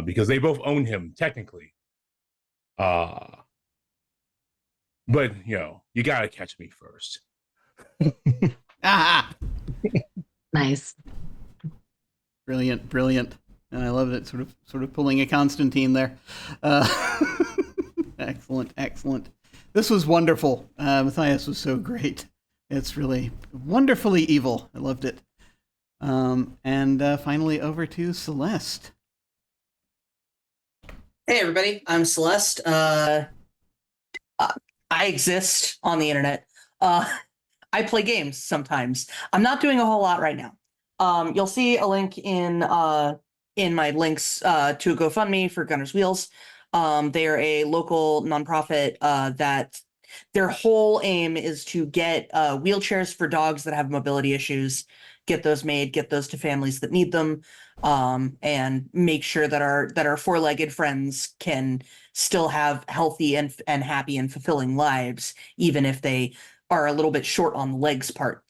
because they both own him technically. But you gotta catch me first. Nice. Brilliant. And I loved it, sort of pulling a Constantine there. Excellent. This was wonderful. Matthias was so great. It's really wonderfully evil. I loved it. And finally over to Celeste. Hey everybody, I'm Celeste. I exist on the internet. I play games sometimes. I'm not doing a whole lot right now. You'll see a link in my links to a GoFundMe for Gunner's Wheels. They are a local nonprofit that their whole aim is to get wheelchairs for dogs that have mobility issues, get those made, get those to families that need them, and make sure that our four-legged friends can still have healthy and happy and fulfilling lives, even if they are a little bit short on the legs part.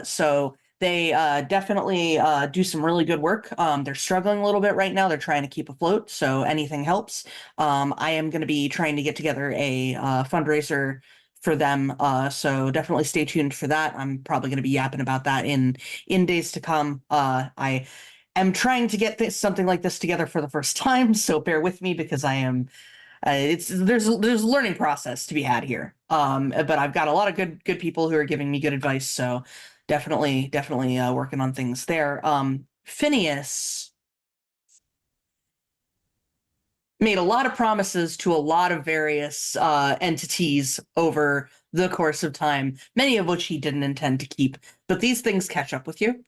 So they definitely do some really good work. They're struggling a little bit right now. They're trying to keep afloat, so anything helps. I am going to be trying to get together a fundraiser for them, so definitely stay tuned for that. I'm probably going to be yapping about that in days to come. I am trying to get something like this together for the first time, so bear with me because I am. There's a learning process to be had here. But I've got a lot of good people who are giving me good advice, so definitely working on things there. Phineas made a lot of promises to a lot of various entities over the course of time, many of which he didn't intend to keep. But these things catch up with you.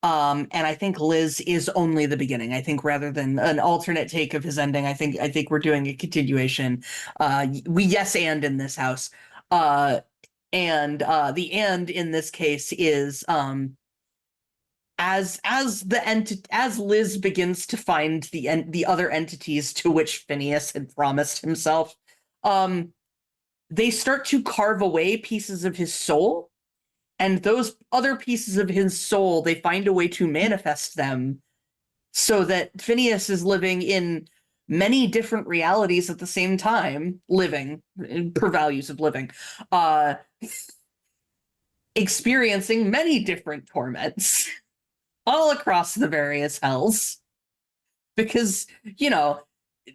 And I think Liz is only the beginning. I think rather than an alternate take of his ending, I think we're doing a continuation. We yes and in this house. And the and in this case is as Liz begins to find the other entities to which Phineas had promised himself, they start to carve away pieces of his soul, and those other pieces of his soul, they find a way to manifest them so that Phineas is living in many different realities at the same time, living per values of living, experiencing many different torments all across the various hells. Because,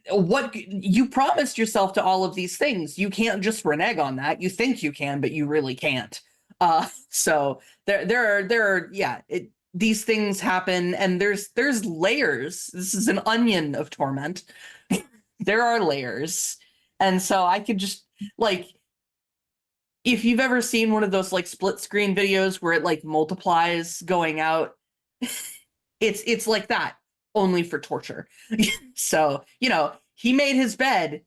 what you promised yourself to all of these things, you can't just renege on that. You think you can, but you really can't. So these things happen, and there's layers. This is an onion of torment. There are layers. And so I could just, if you've ever seen one of those split screen videos where it multiplies going out, it's like that, only for torture. So, he made his bed,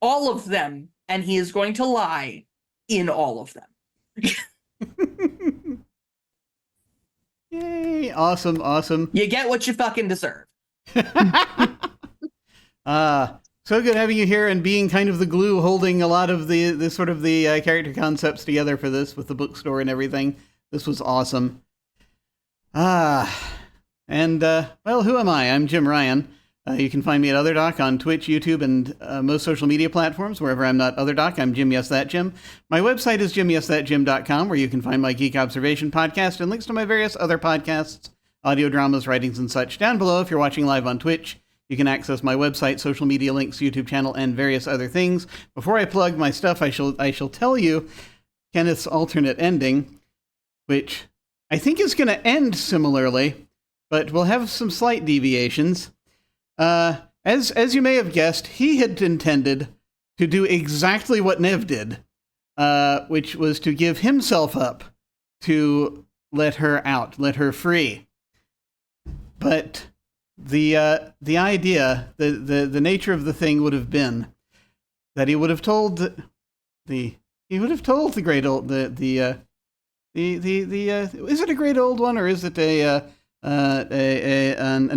all of them, and he is going to lie in all of them. Yay, awesome. You get what you fucking deserve. So good having you here and being kind of the glue holding a lot of the sort of the character concepts together for this with the bookstore and everything. This was awesome. And well, who am I? I'm Jim Ryan. You can find me at OtherDoc on Twitch, YouTube, and most social media platforms. Wherever I'm not OtherDoc, I'm Jim Yes That Jim. My website is jimyesthatjim.com, where you can find my Geek Observation podcast and links to my various other podcasts, audio dramas, writings, and such. Down below, if you're watching live on Twitch, you can access my website, social media links, YouTube channel, and various other things. Before I plug my stuff, I shall tell you Kenneth's alternate ending, which I think is going to end similarly, but we'll have some slight deviations. As you may have guessed, he had intended to do exactly what Nev did, which was to give himself up to let her out, let her free. But the idea, the nature of the thing would have been that he would have told the great old is it a great old one or is it an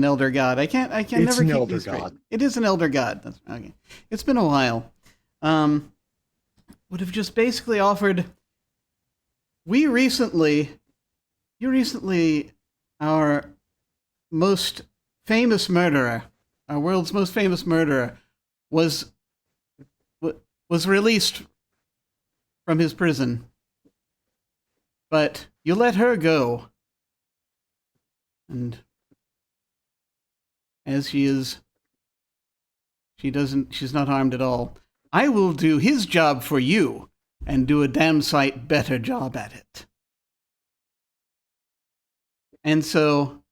elder god? I can never keep elder these straight. god. It is an elder god. That's okay. It's been a while. Would have just basically offered. You recently, our most famous murderer, our world's most famous murderer, was released from his prison. But you let her go. And as she's not harmed at all. I will do his job for you and do a damn sight better job at it. And so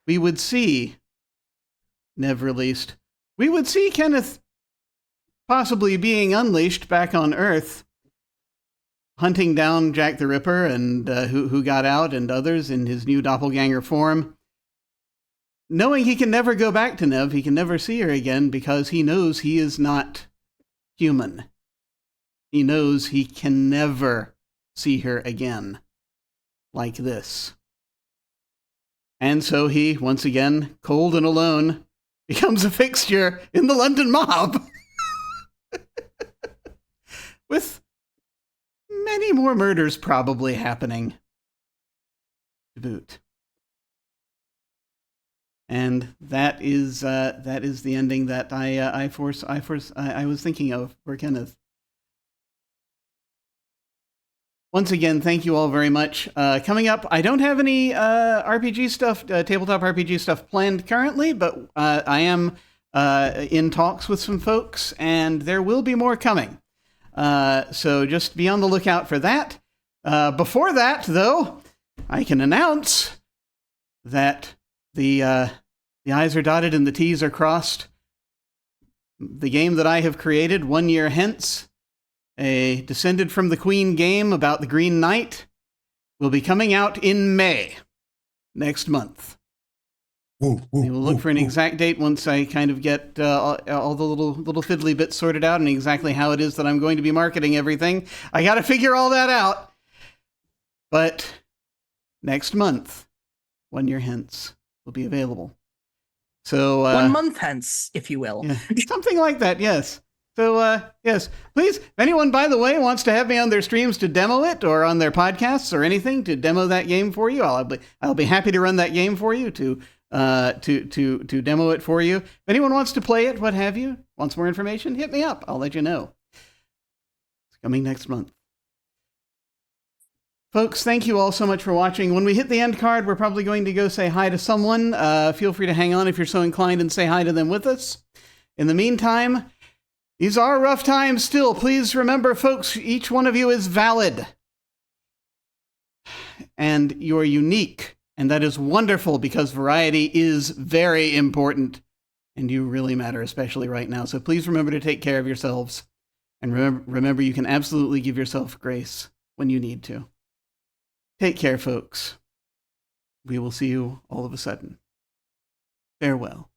we would see Nev released. We would see Kenneth possibly being unleashed back on Earth, hunting down Jack the Ripper and who got out and others in his new doppelganger form. Knowing he can never go back to Nev, he can never see her again because he knows he is not human. He knows he can never see her again like this. And so he, once again, cold and alone, becomes a fixture in the London mob. With many more murders probably happening to boot. And that is the ending that I was thinking of for Kenneth. Once again, thank you all very much. Coming up, I don't have any RPG stuff, tabletop RPG stuff planned currently, but I am in talks with some folks, and there will be more coming. So just be on the lookout for that. Before that, though, I can announce that the I's are dotted and the T's are crossed. The game that I have created 1 year hence, a Descended from the Queen game about the Green Knight, will be coming out in May, next month. We will look for an exact date once I kind of get all the little fiddly bits sorted out and exactly how it is that I'm going to be marketing everything. I got to figure all that out. But next month, 1 year hence, will be available. So 1 month hence, if you will. Yeah, something like that, yes. So, yes, please, if anyone, by the way, wants to have me on their streams to demo it, or on their podcasts or anything to demo that game for you, I'll be happy to run that game for you, to demo it for you. If anyone wants to play it, what have you, wants more information, hit me up. I'll let you know. It's coming next month. Folks, thank you all so much for watching. When we hit the end card, we're probably going to go say hi to someone. Feel free to hang on if you're so inclined and say hi to them with us. In the meantime, these are rough times still. Please remember, folks, each one of you is valid. And you're unique. And that is wonderful, because variety is very important. And you really matter, especially right now. So please remember to take care of yourselves. And remember, you can absolutely give yourself grace when you need to. Take care, folks. We will see you all of a sudden. Farewell.